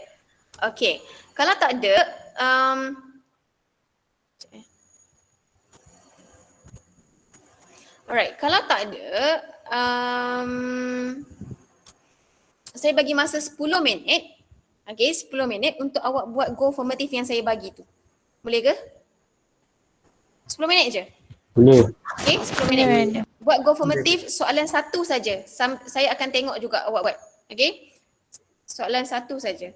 Okay. Kalau tak ada, Alright, kalau tak ada, saya bagi masa 10 minit. Okay, 10 minit untuk awak buat goal formative yang saya bagi tu. Boleh ke? 10 minit je. Boleh. Okay, 10 Boleh, minit. boleh. Buat goal formative soalan satu saja. Saya akan tengok juga awak buat. Okay? Soalan satu saja.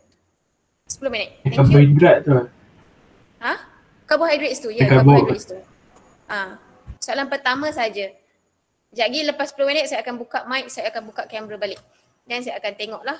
10 minit. Thank you. Karbohidrat tu. Ha? Carbohydrates tu. Ya, Karbo. carbohydrates tu. Soalan pertama saja. Sekejap lagi lepas 10 minit saya akan buka mic, saya akan buka kamera balik. Dan saya akan tengoklah.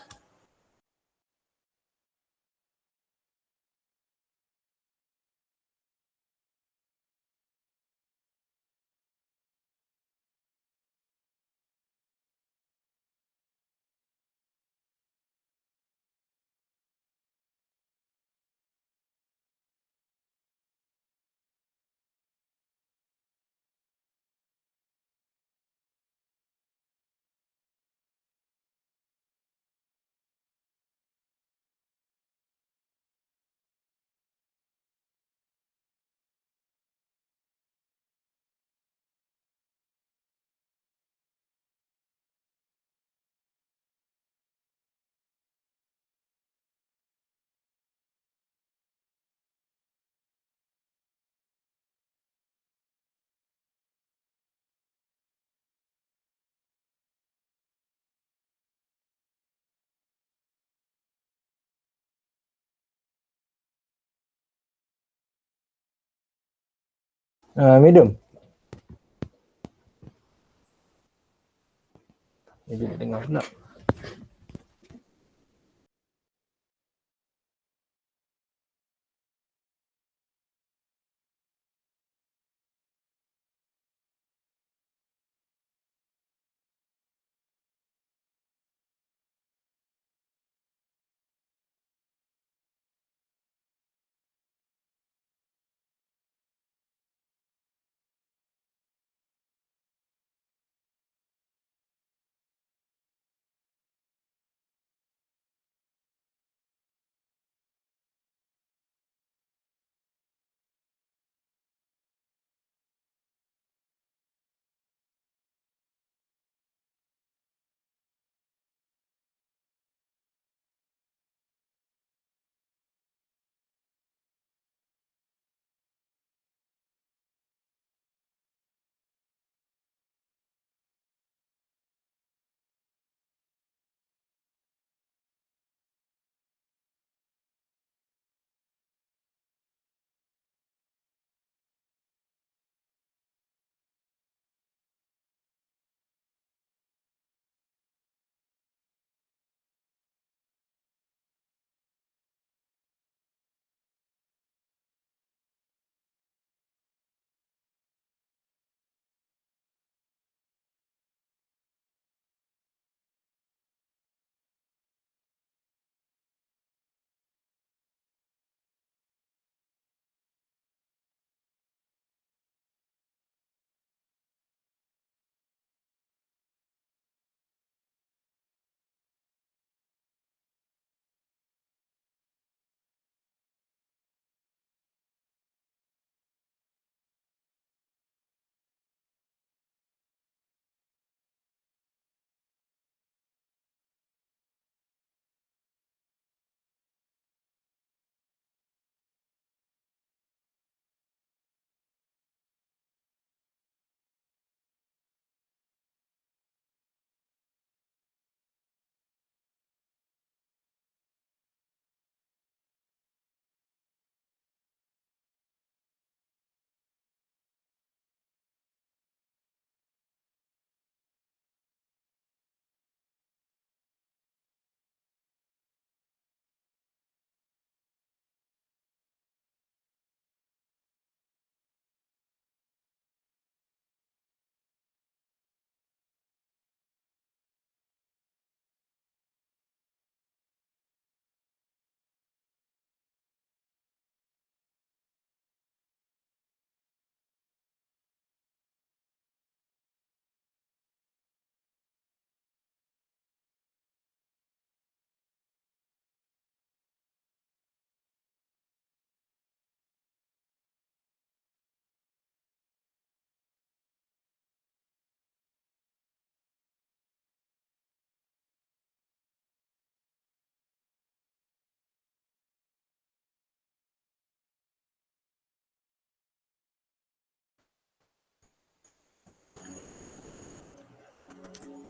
Medium. Jadi dia dengar pula.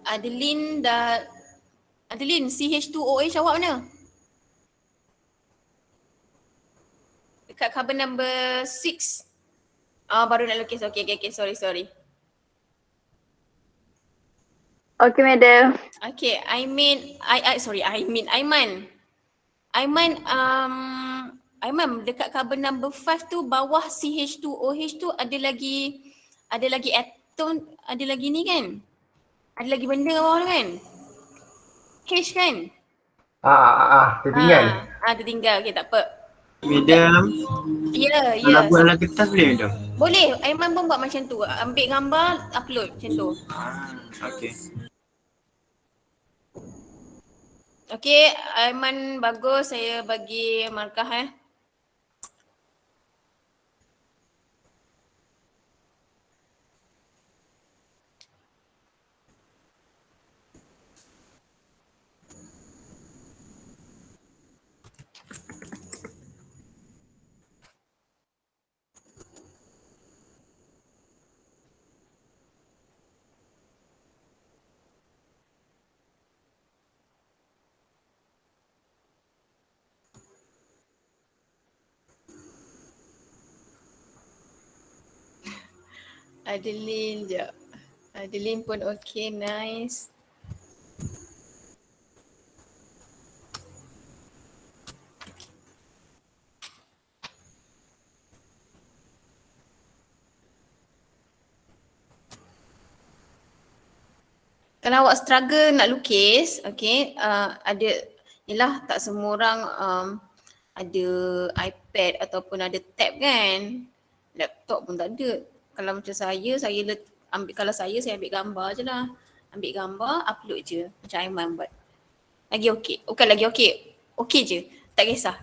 Adeline dah, Adeline, CH2OH awak mana? Dekat carbon number 6. Baru nak lukis. Okay, sorry. Okay, madam. Okay, Aiman. Aiman, dekat carbon number 5 tu bawah CH2OH tu ada lagi atom, ada lagi ni kan? Ada lagi benda bawah tu kan? H kan? Tertinggal. Tertinggal. Okay, tak apa. Madam, Ya. kalau buat dalam kertas boleh madam? Boleh, Aiman pun buat macam tu. Ambil gambar, upload macam tu. Okay. Okay, Aiman bagus. Saya bagi markah Adeline je. Adeline pun okay, nice. Kalau awak struggle nak lukis, okay, ada, yelah tak semua orang ada iPad ataupun ada tab kan. Laptop pun tak ada. Kalau macam saya kalau saya ambil gambar je lah. Ambil gambar, upload je. Macam Aiman buat. Lagi okey. Bukan lagi okey. Okey je. Tak kisah.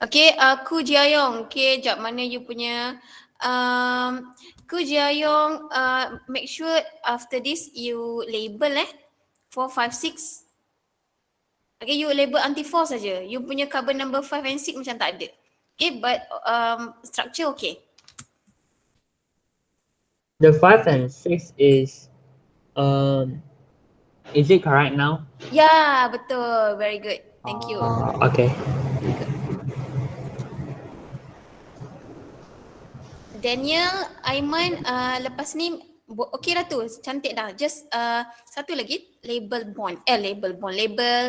Okay, Ku Jiayong. Okay, jap mana you punya. Ku Jiayong, make sure after this you label 4, 5, 6. Okay, you label anti-4 saja. You punya carbon number 5 and 6 macam tak ada. Okay, but structure okay. The 5 and 6 is it correct now? Ya, betul. Very good. Thank you. Okay. Daniel, Aiman, lepas ni okey dah tu. Cantik dah. Just satu lagi, label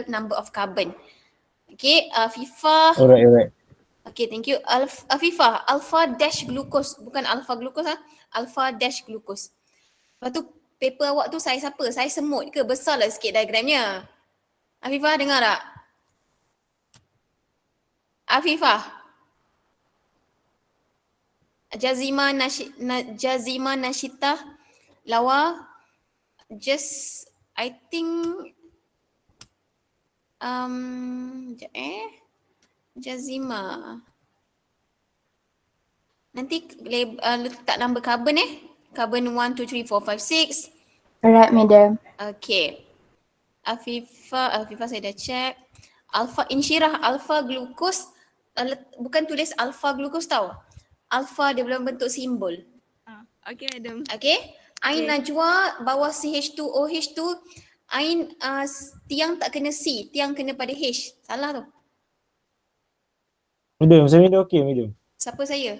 number of carbon. Okay, Afifah. Alright. Okay, thank you. Afifah, alpha dash glucose. Bukan alpha glucose alpha dash glucose. Lepas tu paper awak tu saiz apa? Saiz semut ke? Besar lah sikit diagramnya. Afifah dengar tak? Afifah. Jazima Nashita Lawa. Just I think Jazima. Nanti letak number carbon Carbon 1, 2, 3, 4, 5, 6. Alright, madam. Okay. Afifah saya dah check. Alpha Insyirah, alpha glucose. Bukan tulis alpha glucose tau. Alpha dia dalam bentuk simbol. Okay, madam. Okay. Ain Najwa bawah CH2OH tu. Ain tiang tak kena C, tiang kena pada H. Salah tu. Medium, saya medium okey medium. Siapa saya?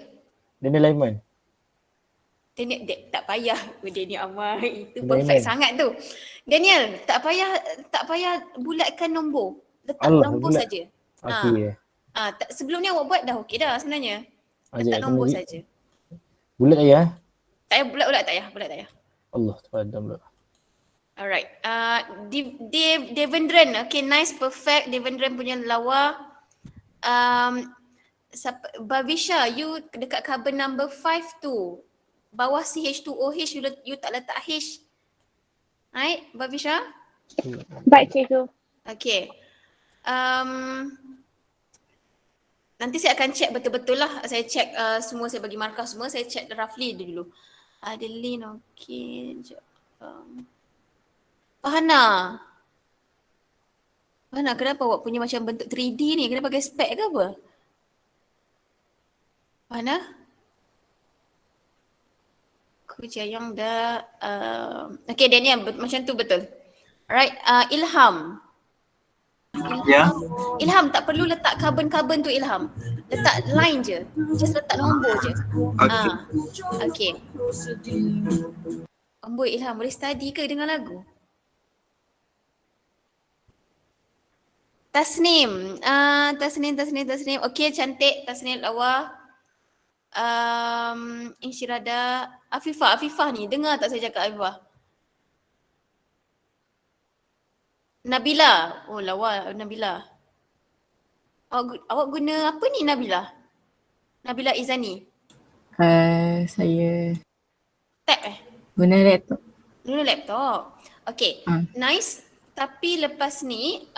Daniel Laiman. Daniel, tak payah. Daniel Amal. Itu Daniel. perfect sangat tu. Daniel, tak payah bulatkan nombor. Letak Allah, nombor bulat. saja. Okey. Sebelum ni awak buat dah okey dah sebenarnya. Letak Ajak, nombor kena saja. Bulat tak ya? Tak payah bulat-bulat, tak payah. Allah Taala pula. Alright. Devendran. Okay, nice, perfect. Devendran punya lawa. Bavisha, you dekat carbon number 5 tu. Bawah CH2OH you tak letak H. Right, Bavisha? Baik, cikgu. Okay. Nanti saya akan check betul-betul lah. Saya check semua, saya bagi markah semua. Saya check roughly dulu. Adeline, okay. Fahana, kenapa awak punya macam bentuk 3D ni? Kena pakai spek ke apa? Fahana? Aku Jiayong dah. Okay, Daniel, macam tu betul. Alright, Ilham. Ya. Ilham tak perlu letak carbon-carbon tu Ilham. Letak line je. Just letak nombor je. Okay. Okay. Amboi Ilham, boleh study ke dengar lagu? Tasnim. Tasnim. Okay, cantik. Tasnim lawa. Insyirada. Afifah ni. Dengar tak saya cakap Afifah? Nabila. Oh lawa Nabila. Awak guna apa ni Nabila? Nabila Izani. Saya Tab guna laptop. Guna laptop. Okay. Nice. Tapi lepas ni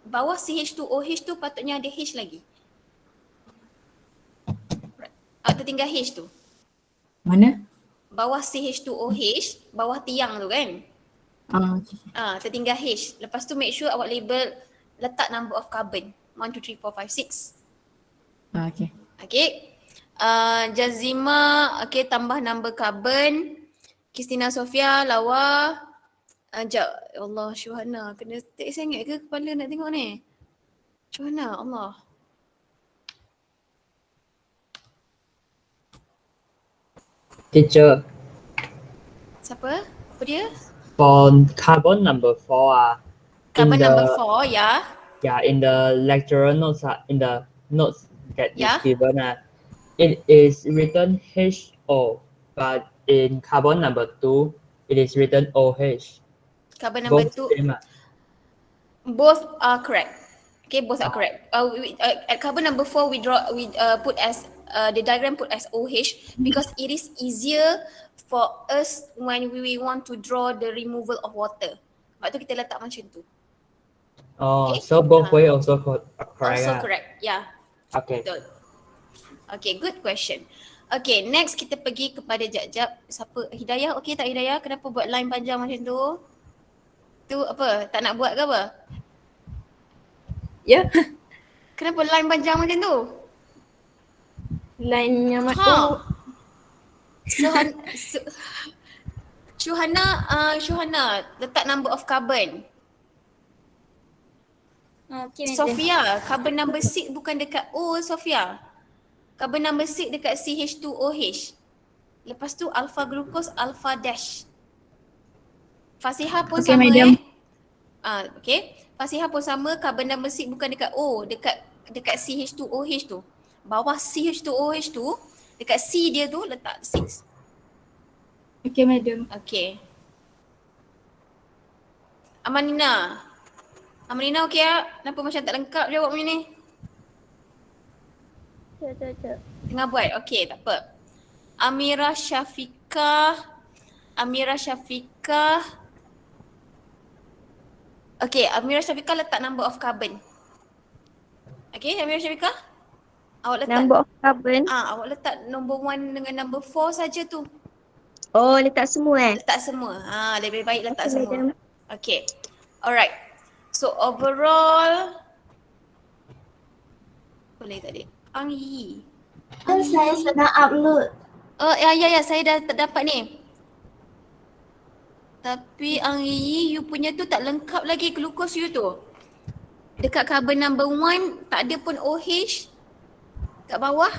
bawah CH2OH tu patutnya ada H lagi. Tertinggal H tu. Mana? Bawah CH2OH, bawah tiang tu kan? Okay. Tertinggal H. Lepas tu make sure awak label letak number of carbon. 1, 2, 3, 4, 5, 6. Okay. Okay. Jazima, okay, tambah number carbon. Kristina Sofia, lawa. Sekejap. Allah, Syuhana. Kena take sangat ke kepala nak tengok ni? Syuhana, Allah. Teacher, Siapa? Apa dia? for carbon number 4, Carbon in the, number 4, ya. yeah, in the lecturer notes, in the notes that Yeah. is given, it is written HO, but in carbon number 2, it is written OH. Carbon number Both 2. same. Both are correct. Okay, both are correct. At carbon number 4, we put as the diagram put as OH because it is easier for us when we want to draw the removal of water. Sebab tu kita letak macam tu. Oh, Okay. so both way also correct. Also correct. Yeah. Okay. Betul. Okay, good question. Okay, next kita pergi kepada jap-jap. Siapa? Hidayah, okay tak Hidayah? Kenapa buat line panjang macam tu? Tu apa? Tak nak buat ke apa? Ya. Kenapa line panjang macam tu? Line yang Syuhana, letak number of carbon. Okay, Sofia, carbon number 6 bukan dekat O, Sofia. Carbon number 6 dekat CH2OH. Lepas tu alpha glucose, alpha dash. Fasihah pun Okay, sama madam. Okay. Fasihah pun sama, carbon number 6 bukan dekat O, dekat CH2OH tu. Bawah CH2OH tu, dekat C dia tu letak 6. Okay, madam. Okay. Amanina okey tak? Kenapa macam tak lengkap jawab macam ni? Cek. Tengah buat. Okey, tak apa. Amira Syafiqah. Okey, Amira Syafiqah letak number of carbon. Okey, Amira Syafiqah. Awak letak Number of carbon. awak letak number 1 dengan number 4 saja tu. Oh, letak semua Letak semua. Lebih baik letak Okay, semua. madam. Okay. Alright. So overall boleh tadi. Ang Yi. Saya sedang upload. Oh ya saya dah dapat ni. Tapi Ang Yi you punya tu tak lengkap lagi glucose you tu. Dekat carbon number 1 tak ada pun OH. Kat bawah.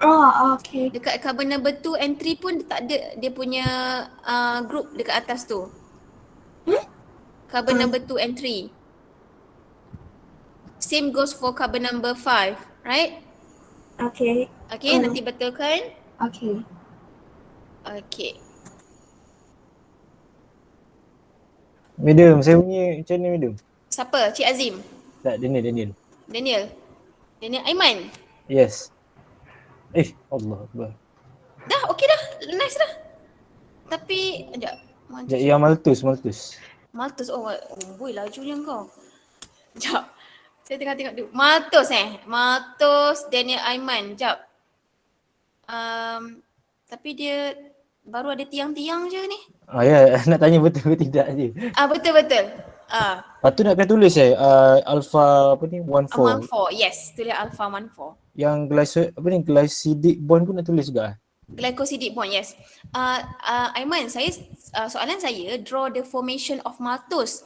Oh, okay. Dekat carbon number 2 and 3 pun tak ada dia punya group dekat atas tu. Carbon number 2 and 3. Same goes for carbon number 5, right? Okay. Okay, nanti betulkan. Okay. Okay. Madam, saya punya macam ni madam. Siapa? Cik Azim? Tak, Daniel. Daniel Aiman? Yes. Allah Akbar. Dah, okay dah. Nice dah. Tapi, sekejap. Sekejap, yang Maltus. Maltus, boy lajunya kau. Sekejap. Saya tengah tengok dulu. Maltus, Daniel Aiman. Sekejap. Tapi dia baru ada tiang-tiang je ni. Ya, nak tanya betul ke tidak je. Betul. Lepas tu nak kena tulis alpha 14. 14, yes. Tulis alpha 14. Yang glycidic bond pun nak tulis juga. Glycosidic bond, yes. Aiman, soalan saya, draw the formation of maltose.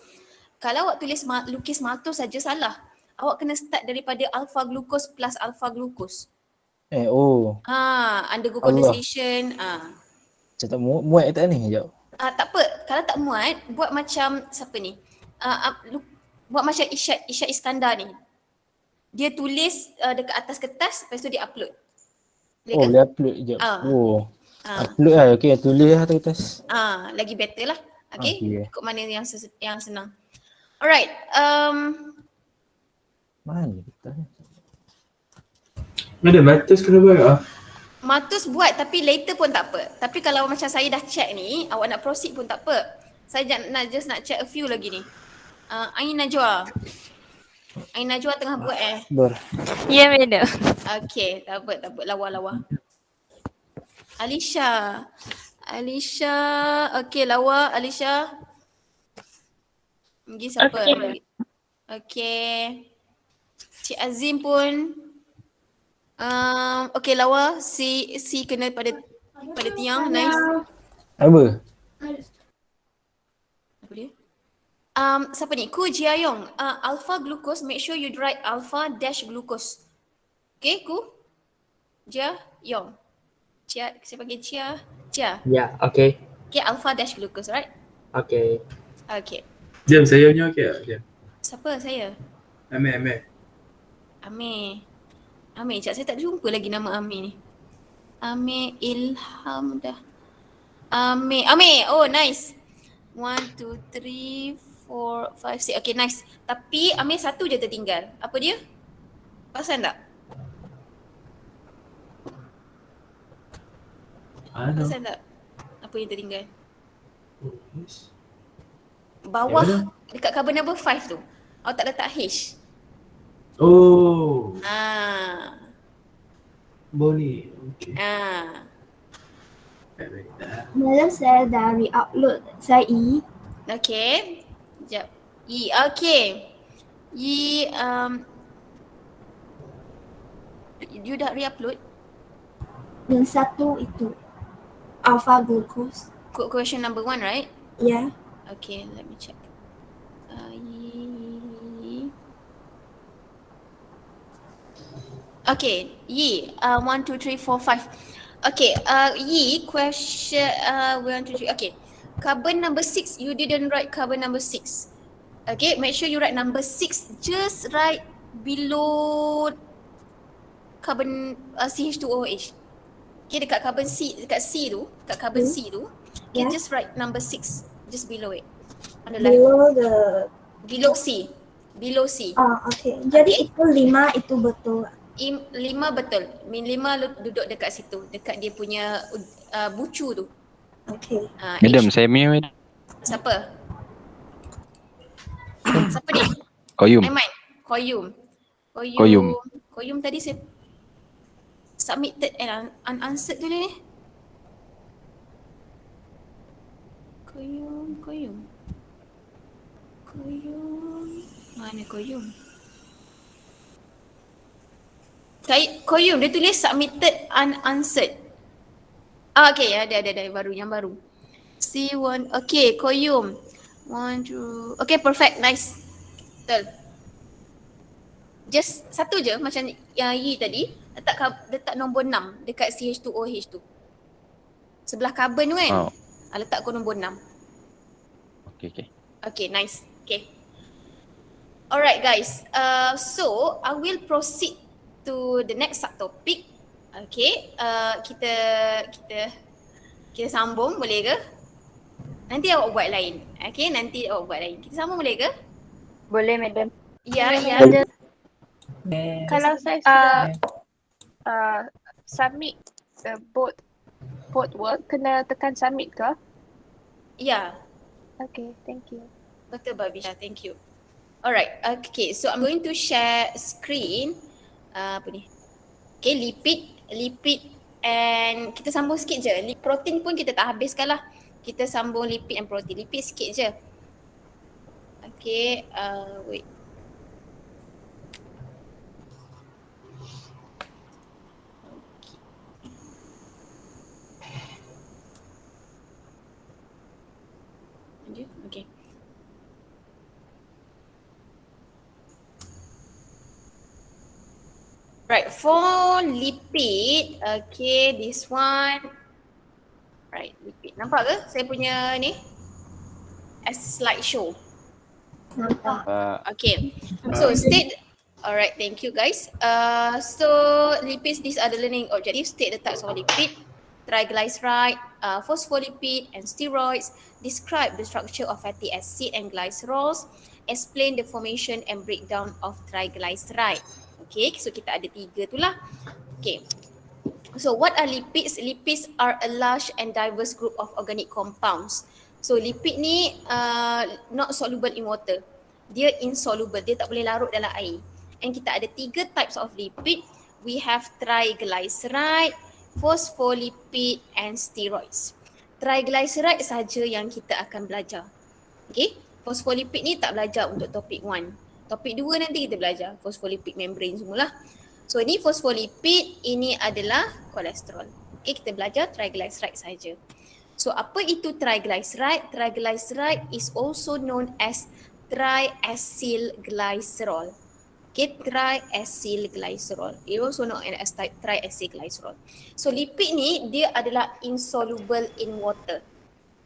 Kalau awak tulis lukis maltose saja salah. Awak kena start daripada alpha glucose plus alpha glucose. Oh. Undergo Allah. condensation. Saya tak muat tak ni? Sekejap. Tak apa, kalau tak muat, buat macam siapa ni? Buat macam Isyad Iskandar ni. Dia tulis dekat atas kertas, lepas tu dia upload. Boleh ke? Boleh upload sekejap. Ah. Upload lah. Okay, tulis lah atas kertas. Lagi better lah. Okay, Okay. ikut mana yang senang. Alright. Mana kertas ni? Ada matus kena buat Matus buat tapi later pun tak apa. Tapi kalau macam saya dah check ni, awak nak proceed pun tak apa. Saya just nak check a few lagi ni. Ain Najwa tengah buat Ya, madam. Okay, tak apa. Lawa. Alisha. Okay, lawa Alisha. Pergi siapa? Okay. Cik Azim pun. Okay, lawa. Si kena pada tiang. Nice. Apa? Apa dia? Siapa ni? Ku Jiayong. Alpha glucose, make sure you write alpha dash glucose. Okay, Ku? Jiayong. Saya panggil Chia. Yeah, okay. Okay, alpha dash glucose, right? Okay. Okay. Jam saya punya okey tak? Jam. Siapa saya? Amir. Amir. Sekejap, saya tak jumpa lagi nama Amir ni. Amir Ilham dah. Amir. Oh, nice. 1, 2, 3, 4, 5, 6. Okay, nice. Tapi Amir satu je tertinggal. Apa dia? Perasan tak? Perasan tak? Apa yang tertinggal? Bawah dekat carbon number 5 tu. Awak tak letak H. Oh. Boleh. Okey. Baik. Malam saya dah re-upload saya E. Okay. Sekejap. Okay. You dah re-upload? Yang satu itu alpha glucose. Question number 1, right? Ya. Okay, let me check. Okay, 1, 2, 3, 4, 5. Okay, question 1, 2, 3. Okay, carbon number 6. You didn't write carbon number 6. Okay, make sure you write number 6. Just write below carbon CH2OH. Okay, dekat carbon C, dekat C tu, dekat carbon C tu, okay, just write number 6 just below it. On the left. Below C. Okay. Jadi itu 5 itu betul. 5 betul. Min 5 duduk dekat situ, dekat dia punya bucu tu. Okay. Madam, saya punya madam. Siapa ni? Koyum. Aiman. Koyum tadi saya submitted and unanswered tu ni. Koyum. Mana Koyum? Koyum dia tulis submitted unanswered. Okay, ada yang baru. C1. Okay, Koyum. 1, 2. Okay, perfect. Nice. Betul. Just satu je macam yang Yi tadi. Letak nombor 6 dekat CH2OH tu. Sebelah carbon tu kan? Letak nombor 6. Okay. Okay, nice. Okay. Alright guys. So I will proceed to the next subtopic. Okay. Kita sambung boleh ke? Nanti awak buat lain. Okay, Kita sambung boleh ke? Boleh, madam. Ya. Kalau saya sudah submit both work, kena tekan submit ke? Ya. Okay, thank you. Betul Babisha, thank you. Alright, okay. So I'm going to share screen. Apa ni? Okay, lipid and kita sambung sikit je. Protein pun kita tak habiskan lah. Kita sambung lipid and protein. Lipid sikit je. Okay, wait. Right, for lipid, okay, this one. Right, lipid. Nampak ke saya punya ni? As slideshow. Okay, so state, alright, thank you guys. So lipids, these are the learning objectives. State the types of lipid, triglyceride, phospholipid and steroids. Describe the structure of fatty acid and glycerols. Explain the formation and breakdown of triglyceride. Okay, so kita ada 3 tu lah. Okay, so what are lipids? Lipids are a large and diverse group of organic compounds. So lipid ni not soluble in water. Dia insoluble, dia tak boleh larut dalam air. And kita ada 3 types of lipid. We have triglyceride, phospholipid and steroids. Triglyceride saja yang kita akan belajar. Okay, phospholipid ni tak belajar untuk topik 1. Topik 2 nanti kita belajar phospholipid membrane semualah. So ini phospholipid, ini adalah kolesterol. Okay, kita belajar triglyceride saja. So apa itu triglyceride? Triglyceride is also known as triacylglycerol. Okay, triacylglycerol. It also known as triacylglycerol. So lipid ni dia adalah insoluble in water.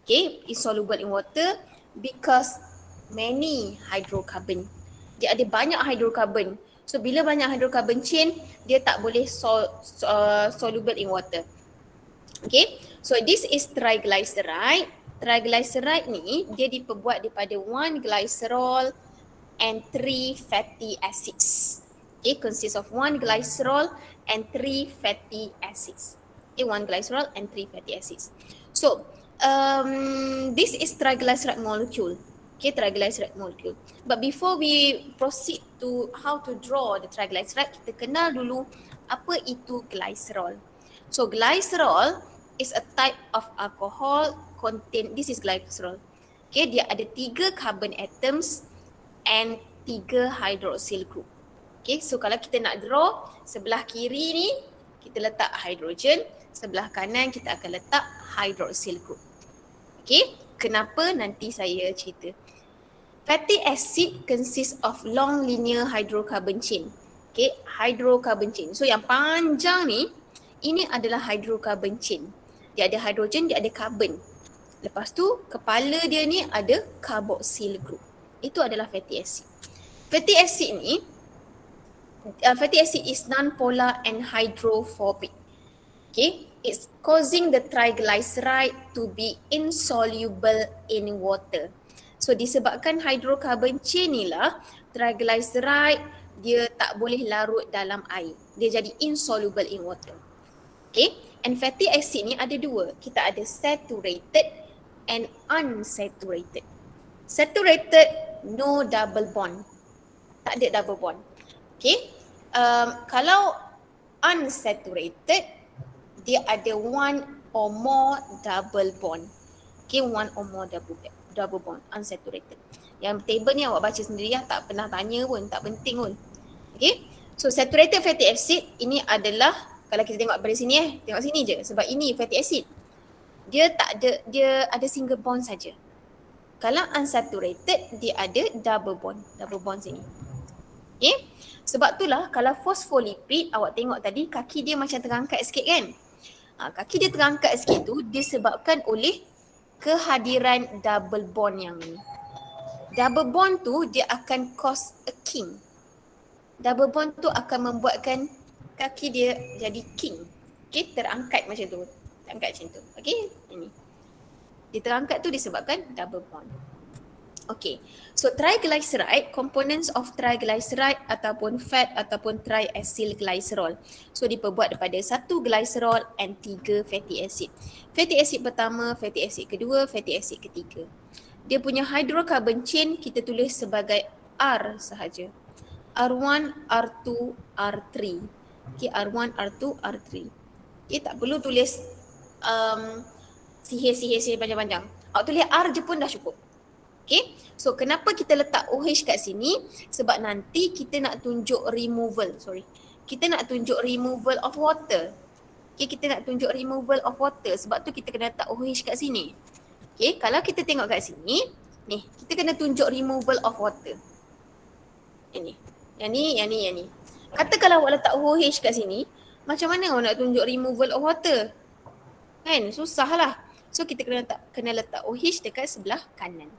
Okay, insoluble in water because many hydrocarbon. Dia ada banyak hydrocarbon. So bila banyak hydrocarbon chain, dia tak boleh soluble in water. Okay, so this is triglyceride. Triglyceride ni dia diperbuat daripada 1 glycerol and 3 fatty acids. Okay, consists of 1 glycerol and 3 fatty acids. Okay, 1 glycerol and 3 fatty acids. So this is triglyceride molecule. Okay, triglyceride molecule. But before we proceed to how to draw the triglyceride, kita kenal dulu apa itu glycerol. So glycerol is a type of alcohol contain, this is glycerol. Okay, dia ada 3 carbon atoms and 3 hydroxyl group. Okay, so kalau kita nak draw, sebelah kiri ni kita letak hydrogen, sebelah kanan kita akan letak hydroxyl group. Okay, kenapa nanti saya cerita. Fatty acid consists of long linear hydrocarbon chain. Okay, hydrocarbon chain. So yang panjang ni, ini adalah hydrocarbon chain. Dia ada hydrogen, dia ada carbon. Lepas tu kepala dia ni ada carboxyl group. Itu adalah fatty acid. Fatty acid ni, fatty acid is non-polar and hydrophobic. Okay, it's causing the triglyceride to be insoluble in water. So disebabkan hydrocarbon chain ni lah, triglyceride dia tak boleh larut dalam air. Dia jadi insoluble in water. Okay, and fatty acid ni ada 2. Kita ada saturated and unsaturated. Saturated, no double bond. Tak ada double bond. Okay, kalau unsaturated, dia ada 1 or more double bond. Okay, 1 or more double bond, unsaturated. Yang table ni awak baca sendiri lah, tak pernah tanya pun, tak penting pun. Okay, so saturated fatty acid ini adalah, kalau kita tengok dari sini tengok sini je, sebab ini fatty acid. Dia tak ada, dia ada single bond saja. Kalau unsaturated, dia ada double bond sini. Okay, sebab itulah kalau phospholipid, awak tengok tadi kaki dia macam terangkat sikit kan. Kaki dia terangkat sikit tu disebabkan oleh kehadiran double bond yang ni. Double bond tu dia akan cause a kink. Double bond tu akan membuatkan kaki dia jadi kink. Okay, terangkat macam tu. Terangkat macam tu. Okay, ini. Dia terangkat tu disebabkan double bond. Okay, so triglyceride, components of triglyceride ataupun fat ataupun triacylglycerol. So diperbuat daripada 1 glycerol and 3 fatty acid. Fatty acid pertama, fatty acid kedua, fatty acid ketiga. Dia punya hydrocarbon chain kita tulis sebagai R sahaja. R1, R2, R3. Okay, R1, R2, R3. Okay, tak perlu tulis sihir panjang-panjang. Awak tulis R je pun dah cukup. Okay, so kenapa kita letak OH kat sini? Sebab nanti kita nak tunjuk removal, kita nak tunjuk removal of water. Okay, kita nak tunjuk removal of water, sebab tu kita kena letak OH kat sini. Okay, kalau kita tengok kat sini, ni, kita kena tunjuk removal of water. Yang ni. Katakanlah awak letak OH kat sini, macam mana awak nak tunjuk removal of water? Kan? Susah lah. So kita kena letak OH dekat sebelah kanan.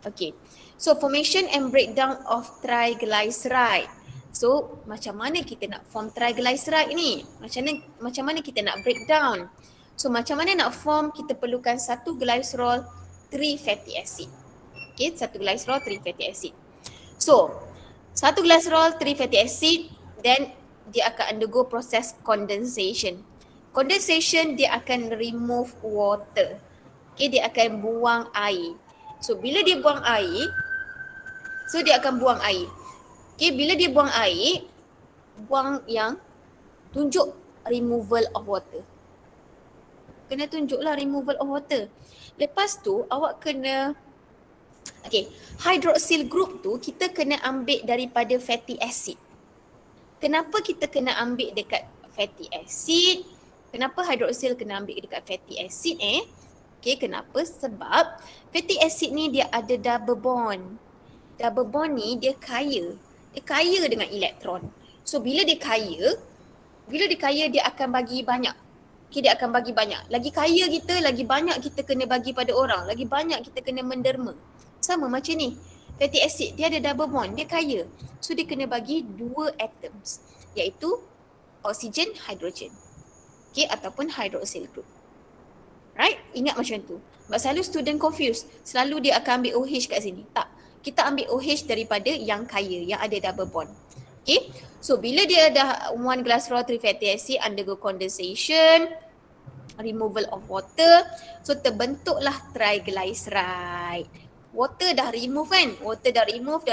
Okay. So formation and breakdown of triglyceride. So macam mana kita nak form triglyceride ni? Macam mana kita nak breakdown? So macam mana nak form, kita perlukan 1 glycerol 3 fatty acid. Okay, 1 glycerol 3 fatty acid. So 1 glycerol 3 fatty acid, then dia akan undergo proses condensation. Condensation dia akan remove water. Okay, dia akan buang air. So bila dia buang air, dia akan buang air. Okay, bila dia buang air, buang yang tunjuk removal of water. Kena tunjuklah removal of water. Lepas tu awak kena, okay, hydroxyl group tu kita kena ambil daripada fatty acid. Kenapa kita kena ambil dekat fatty acid? Kenapa hydroxyl kena ambil dekat fatty acid Okay, kenapa? Sebab fatty acid ni dia ada double bond. Double bond ni dia kaya. Dia kaya dengan elektron. So bila dia kaya dia akan bagi banyak. Okay, dia akan bagi banyak. Lagi kaya kita, lagi banyak kita kena bagi pada orang. Lagi banyak kita kena menderma. Sama macam ni. Fatty acid dia ada double bond, dia kaya. So dia kena bagi 2 atoms, iaitu oksigen, hidrogen. Okay, ataupun hydroxyl group. Right? Ingat macam tu. Sebab selalu student confused. Selalu dia akan ambil OH kat sini. Tak. Kita ambil OH daripada yang kaya, yang ada double bond. Okay. So bila dia dah 1 glycerol 3 fatty acid undergo condensation, removal of water, so terbentuklah triglyceride. Water dah remove kan? Water dah remove.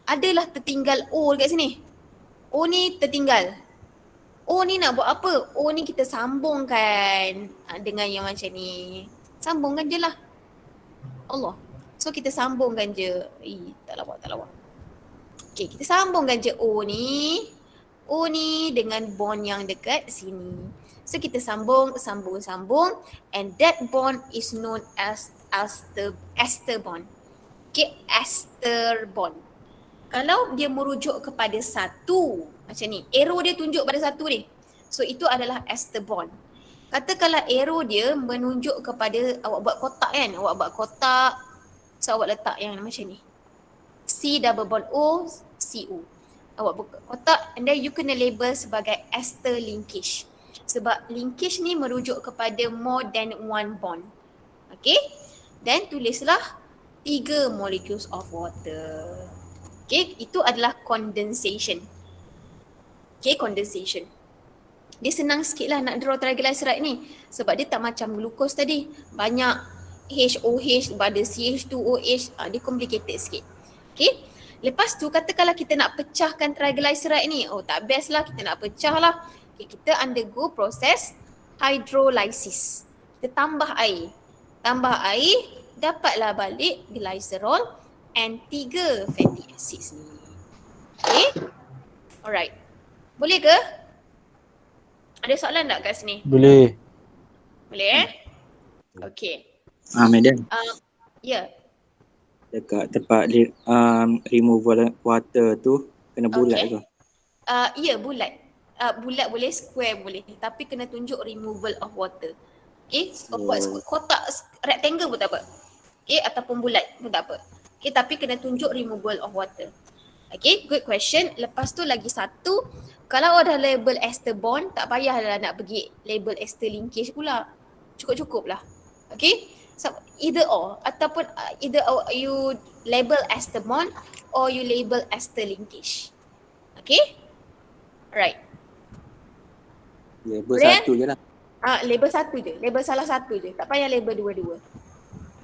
Adalah tertinggal O dekat sini. O ni tertinggal. O ni nak buat apa? O ni kita sambungkan dengan yang macam ni. Sambungkan je lah. Allah. So kita sambungkan je. Tak lawak. Okay, kita sambungkan je O ni. O ni dengan bond yang dekat sini. So kita sambung. And that bond is known as ester bond. Okay, ester bond. Kalau dia merujuk kepada satu, macam ni, arrow dia tunjuk pada satu ni. So itu adalah ester bond. Katakanlah arrow dia menunjuk kepada, awak buat kotak kan, so awak letak yang macam ni. C double bond O, CO. Awak buka kotak and then you kena label sebagai ester linkage. Sebab linkage ni merujuk kepada more than one bond. Okay, then tulislah 3 molecules of water. Okay, itu adalah condensation. Okay, condensation. Dia senang sikit lah nak draw triglyceride ni. Sebab dia tak macam glukos tadi. Banyak HOH, ada CH2OH. Dia complicated sikit. Okay, lepas tu katakanlah kita nak pecahkan triglyceride ni. Oh tak best lah, kita nak pecah lah. Okay, kita undergo proses hydrolysis. Kita tambah air. Dapatlah balik glycerol and 3 fatty acids ni. Okay? Alright. Boleh ke? Ada soalan tak kat sini? Boleh. Boleh Okay. Madam. Ya. Dekat tempat removal water tu kena bulat ke? Ya, bulat. Bulat boleh, square boleh. Tapi kena tunjuk removal of water. Okay, buat kotak rectangle pun tak apa. Okay, ataupun bulat pun tak apa. Okay, tapi kena tunjuk removal of water. Okay, good question. Lepas tu lagi satu, kalau dah label ester bond, tak payahlah nak pergi label ester linkage pula. Cukup-cukup lah. Okay, so either or, ataupun either you label ester bond or you label ester linkage. Okay, alright. Label satu je lah. Label satu je, label salah satu je. Tak payah label dua-dua.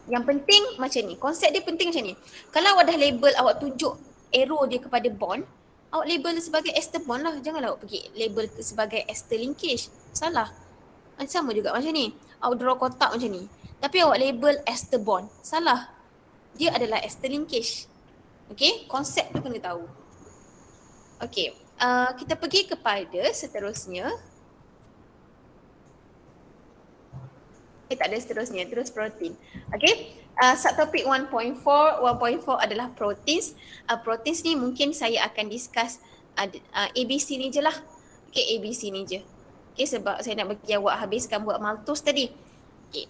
Yang penting macam ni, konsep dia penting macam ni. Kalau awak dah label, awak tunjuk arrow dia kepada bond, awak label sebagai ester bond lah. Janganlah awak pergi label sebagai ester linkage. Salah. Sama juga macam ni. Awak draw kotak macam ni. Tapi awak label ester bond. Salah. Dia adalah ester linkage. Okay, konsep tu kena tahu. Okay, kita pergi kepada seterusnya. Tak ada seterusnya, terus protein. Okay, subtopik 1.4 adalah proteins. Proteins ni mungkin saya akan discuss ABC ni je lah. Okay, ABC ni je. Okay, sebab saya nak bagi awak habiskan buat maltose tadi. Okay.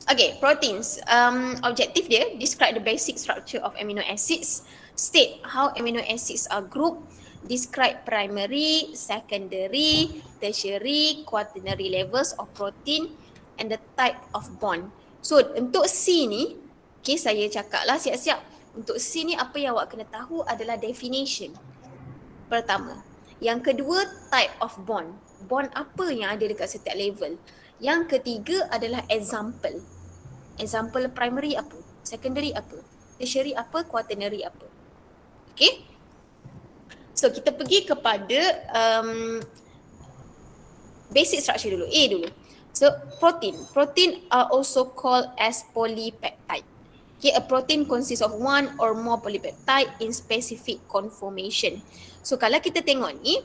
Okay, proteins. Objektif dia, describe the basic structure of amino acids, state how amino acids are grouped, describe primary, secondary, tertiary, quaternary levels of protein and the type of bond. So, untuk C ni, okay, saya cakap lah siap-siap. Untuk C ni, apa yang awak kena tahu adalah definition. Pertama. Yang kedua, type of bond. Bond apa yang ada dekat setiap level. Yang ketiga adalah example. Example primary apa? Secondary apa? Tertiary apa? Quaternary apa? Okay? So, kita pergi kepada basic structure dulu. A dulu. So, protein. Protein are also called as polypeptide. Okay, a protein consists of one or more polypeptide in specific conformation. So, kalau kita tengok ni,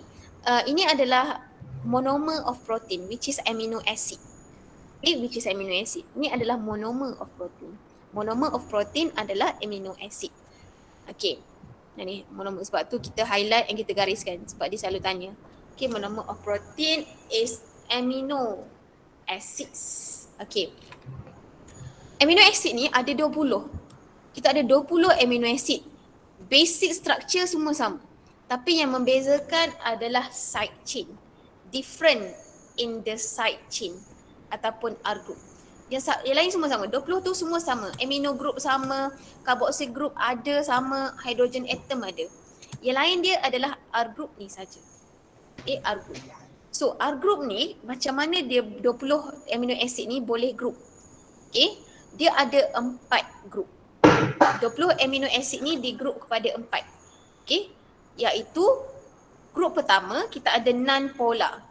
ini adalah monomer of protein, which is amino acid. Okay, which is amino acid. Ini adalah monomer of protein. Monomer of protein adalah amino acid. Okay, nah ni monomer, sebab tu kita highlight and kita gariskan sebab dia selalu tanya. Okay, monomer of protein is amino acids. Okay. Amino acid ni ada 20. Kita ada 20 amino acid. Basic structure semua sama. Tapi yang membezakan adalah side chain. Different in the side chain ataupun R group. Yang lain semua sama. 20 tu semua sama. Amino group sama, carboxyl group ada sama, hydrogen atom ada. Yang lain dia adalah R group ni saja. R group. So R group ni macam mana dia 20 amino acid ni boleh group? Okay. Dia ada 4 group. 20 amino acid ni digroup kepada 4. Okay. Iaitu group pertama kita ada non-polar.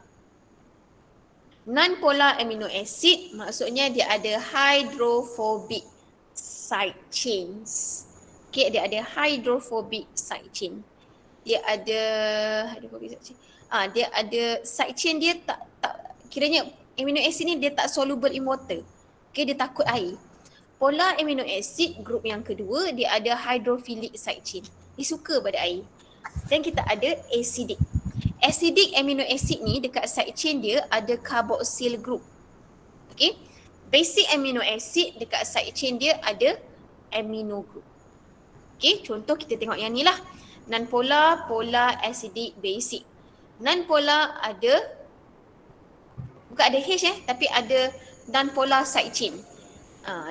Non-polar amino acid maksudnya dia ada hydrophobic side chains. Okay, dia ada hydrophobic side chain. Dia ada hydrophobic side chain. Dia ada side chain dia tak kiranya amino acid ni dia tak soluble in water. Okay, dia takut air. Polar amino acid group yang kedua dia ada hydrophilic side chain. Dia suka pada air. Dan kita ada acidic. Acidic amino acid ni dekat side chain dia ada carboxyl group. Okay. Basic amino acid dekat side chain dia ada amino group. Okay, contoh kita tengok yang ni lah. Non-polar, polar, acidic, basic. Non-polar ada, bukan ada H tapi ada non-polar side chain.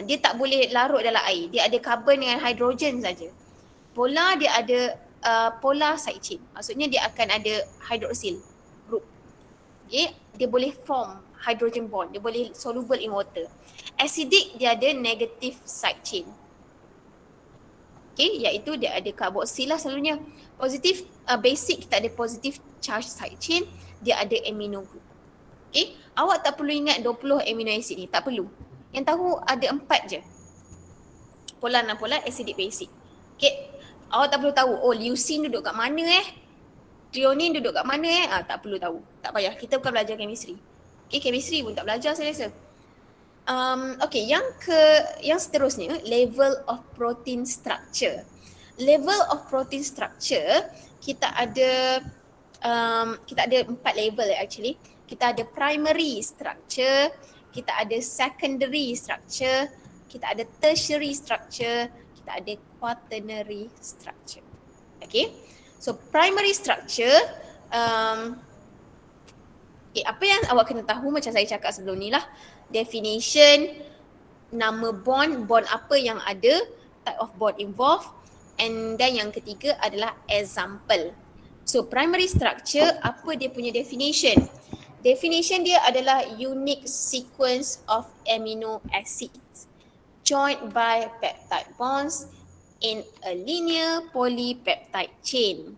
Dia tak boleh larut dalam air. Dia ada carbon dengan hidrogen saja. Polar dia ada polar side chain. Maksudnya dia akan ada hydroxyl group. Okay. Dia boleh form hydrogen bond. Dia boleh soluble in water. Acidic dia ada negative side chain. Okay, iaitu dia ada carboxyl lah selalunya. Positif, basic kita ada positive charge side chain. Dia ada amino group. Okay, awak tak perlu ingat 20 amino acid ni. Tak perlu. Yang tahu ada 4 je. Polar, non-polar, acidic, basic. Okay, awak tak perlu tahu, oh leucine duduk kat mana threonine duduk kat mana tak perlu tahu. Tak payah, kita bukan belajar chemistry. Okay, chemistry pun tak belajar saya rasa. Okay, yang seterusnya, level of protein structure. Level of protein structure, kita ada 4 level actually. Kita ada primary structure, kita ada secondary structure, kita ada tertiary structure, kita ada quaternary structure. Okay, so primary structure, apa yang awak kena tahu macam saya cakap sebelum ni lah. Definition, nama bond apa yang ada, type of bond involved, and then yang ketiga adalah example. So primary structure, apa dia punya definition? Definition dia adalah unique sequence of amino acids joined by peptide bonds in a linear polypeptide chain.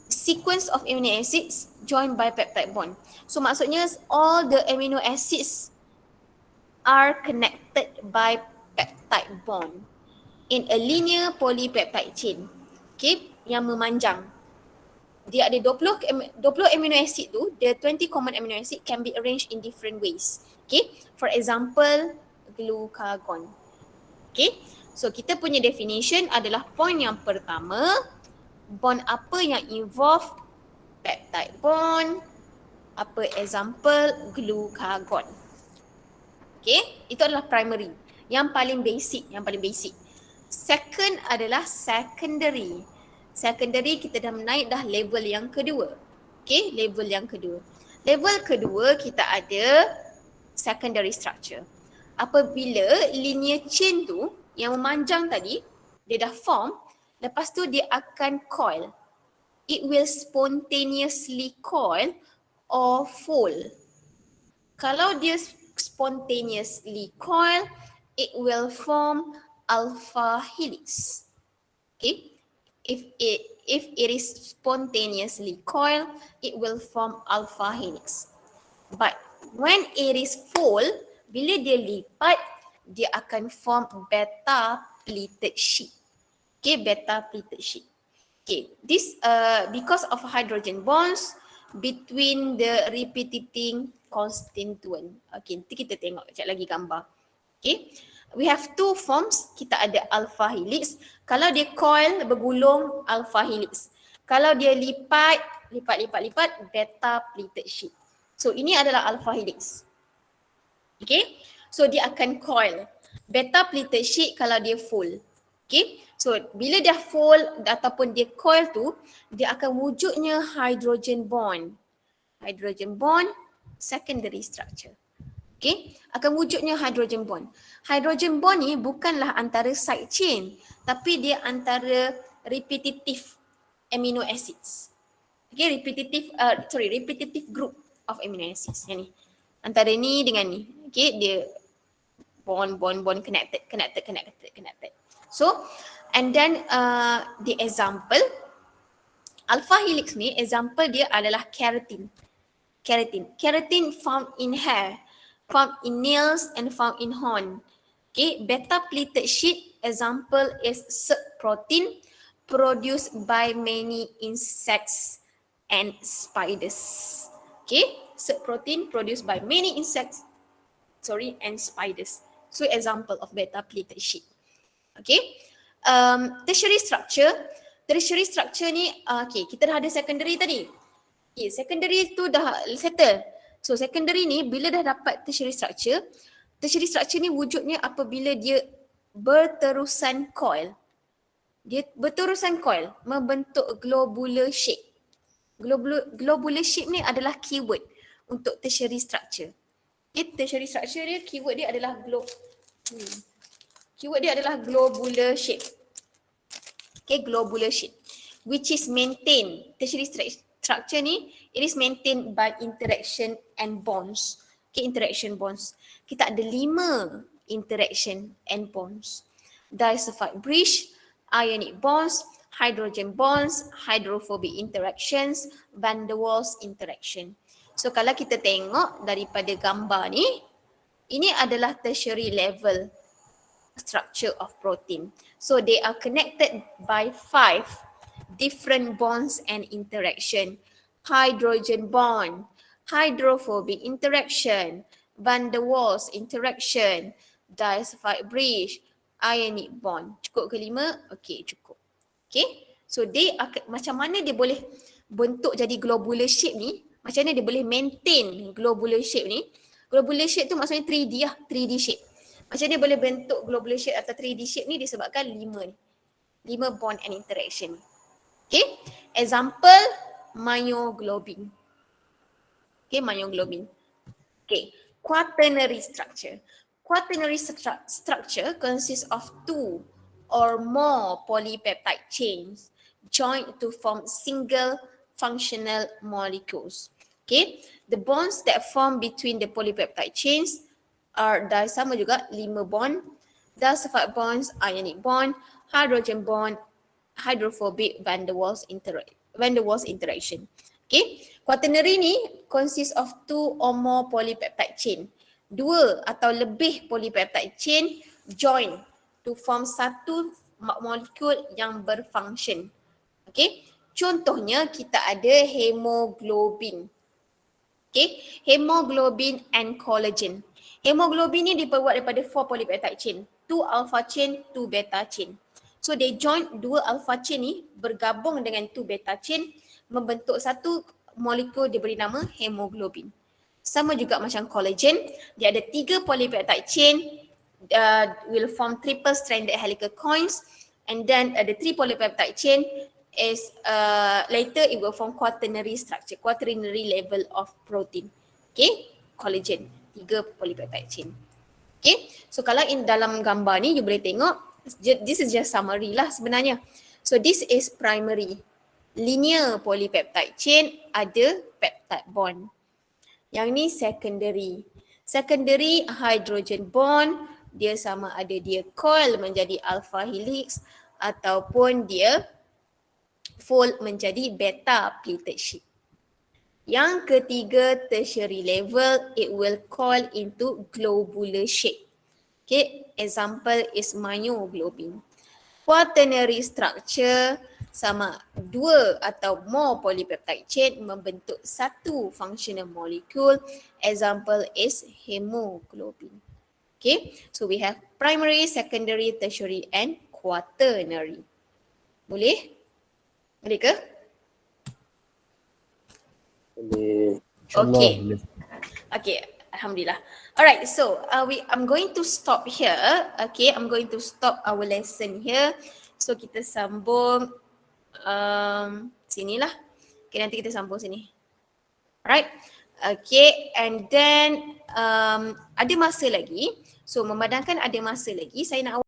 Sequence of amino acids joined by peptide bond. So maksudnya all the amino acids are connected by peptide bond in a linear polypeptide chain. Okay, yang memanjang. Dia ada 20 amino acid tu, the 20 common amino acid can be arranged in different ways. Okay, for example, glucagon. Okay, So kita punya definition adalah point yang pertama, bond apa yang involve peptide bond, apa example glucagon. Okay, itu adalah primary. Yang paling basic. Second adalah secondary. Secondary kita dah naik dah level yang kedua. Okay, level yang kedua. Level kedua kita ada secondary structure. Apabila linear chain tu yang memanjang tadi, dia dah form, lepas tu dia akan coil. It will spontaneously coil or fold. Kalau dia spontaneously coil, it will form alpha helix. Okay, if it is spontaneously coil, it will form alpha helix. But when it is full, bila dia lipat, dia akan form beta pleated sheet. Okay, beta pleated sheet. Okay, this because of hydrogen bonds between the repeating constituent. Okay, nanti kita tengok sekejap lagi gambar. Okay, we have two forms. Kita ada alpha helix. Kalau dia coil bergulung, alpha helix. Kalau dia lipat, beta pleated sheet. So ini adalah alpha helix. Okay, so dia akan coil. Beta pleated sheet kalau dia full. Okay, so bila dah full ataupun dia coil tu, dia akan wujudnya hydrogen bond. Hydrogen bond, secondary structure. Okay, akan wujudnya hydrogen bond. Hydrogen bond ni bukanlah antara side chain, tapi dia antara repetitive amino acids. Okay, repetitive group of amino acids. Yang ni. Antara ni dengan ni. Okay, dia bond connected. So, and then the example, alpha helix ni, example dia adalah keratin. Keratin found in hair, found in nails and found in horn. Okay, beta pleated sheet, example is silk protein produced by many insects and spiders. Okay, silk protein produced by many insects, and spiders. So example of beta pleated sheet. Okay, tertiary structure ni, okay, kita dah ada secondary tadi. Okay, secondary tu dah settle. So secondary ni bila dah dapat tertiary structure ni wujudnya apabila dia berterusan coil. Dia berterusan coil membentuk globular shape. Globular shape ni adalah keyword untuk tertiary structure. Okay, tertiary structure dia keyword dia adalah globular shape. Okay, globular shape which is maintained. Tertiary structure ni it is maintained by interaction and bonds. Okay, interaction bonds. Kita ada 5 interaction and bonds. Disulfide bridge, ionic bonds, hydrogen bonds, hydrophobic interactions, van der Waals interaction. So kalau kita tengok daripada gambar ni, ini adalah tertiary level structure of protein. So they are connected by 5 different bonds and interaction. Hydrogen bond, hydrophobic interaction, van der Waals interaction, disulfide bridge, ionic bond. Cukup ke 5? Okey, cukup. Okay, so they macam mana dia boleh bentuk jadi globular shape ni? Macam mana dia boleh maintain globular shape ni? Globular shape tu maksudnya 3D lah, 3D shape. Macam mana dia boleh bentuk globular shape atau 3D shape ni disebabkan 5 ni. 5 bond and interaction. Okay, example myoglobin. Okay, myoglobin. Okay, quaternary structure. Quaternary structure consists of 2 or more polypeptide chains joined to form single functional molecules. Okay, the bonds that form between the polypeptide chains are sama juga 5 bond, disulfide bonds, ionic bond, hydrogen bond, hydrophobic van der Waals interaction. Okay, quaternary ni consists of 2 or more polypeptide chain. 2 atau lebih polypeptide chain join to form satu molekul yang berfunction. Okay, contohnya kita ada hemoglobin. Okay, hemoglobin and collagen. Hemoglobin ni diperbuat daripada 4 polypeptide chain. 2 alpha chain, 2 beta chain. So they join 2 alpha chain ni bergabung dengan 2 beta chain membentuk satu molekul diberi nama hemoglobin. Sama juga macam collagen, dia ada 3 polypeptide chain, will form triple stranded helical coils, and then the 3 polypeptide chain is later it will form quaternary structure, quaternary level of protein. Okay, collagen, 3 polypeptide chain. Okay, so kalau dalam gambar ni you boleh tengok, this is just summary lah sebenarnya. So this is primary, linear polypeptide chain, ada peptide bond. Yang ni secondary. Secondary hydrogen bond, dia sama ada dia coil menjadi alpha helix ataupun dia fold menjadi beta pleated sheet. Yang ketiga tertiary level, it will coil into globular shape. Okay, example is myoglobin. Quaternary structure sama 2 atau more polypeptide chain membentuk satu functional molecule. Example is hemoglobin. Okay, so we have primary, secondary, tertiary and quaternary. Boleh? Boleh ke? Boleh. Okay. Okay, alhamdulillah. Alright, so I'm going to stop here. Okay, I'm going to stop our lesson here. So kita sambung sinilah. Okay, nanti kita sambung sini. Alright. Okay, and then ada masa lagi. So memandangkan ada masa lagi, saya nak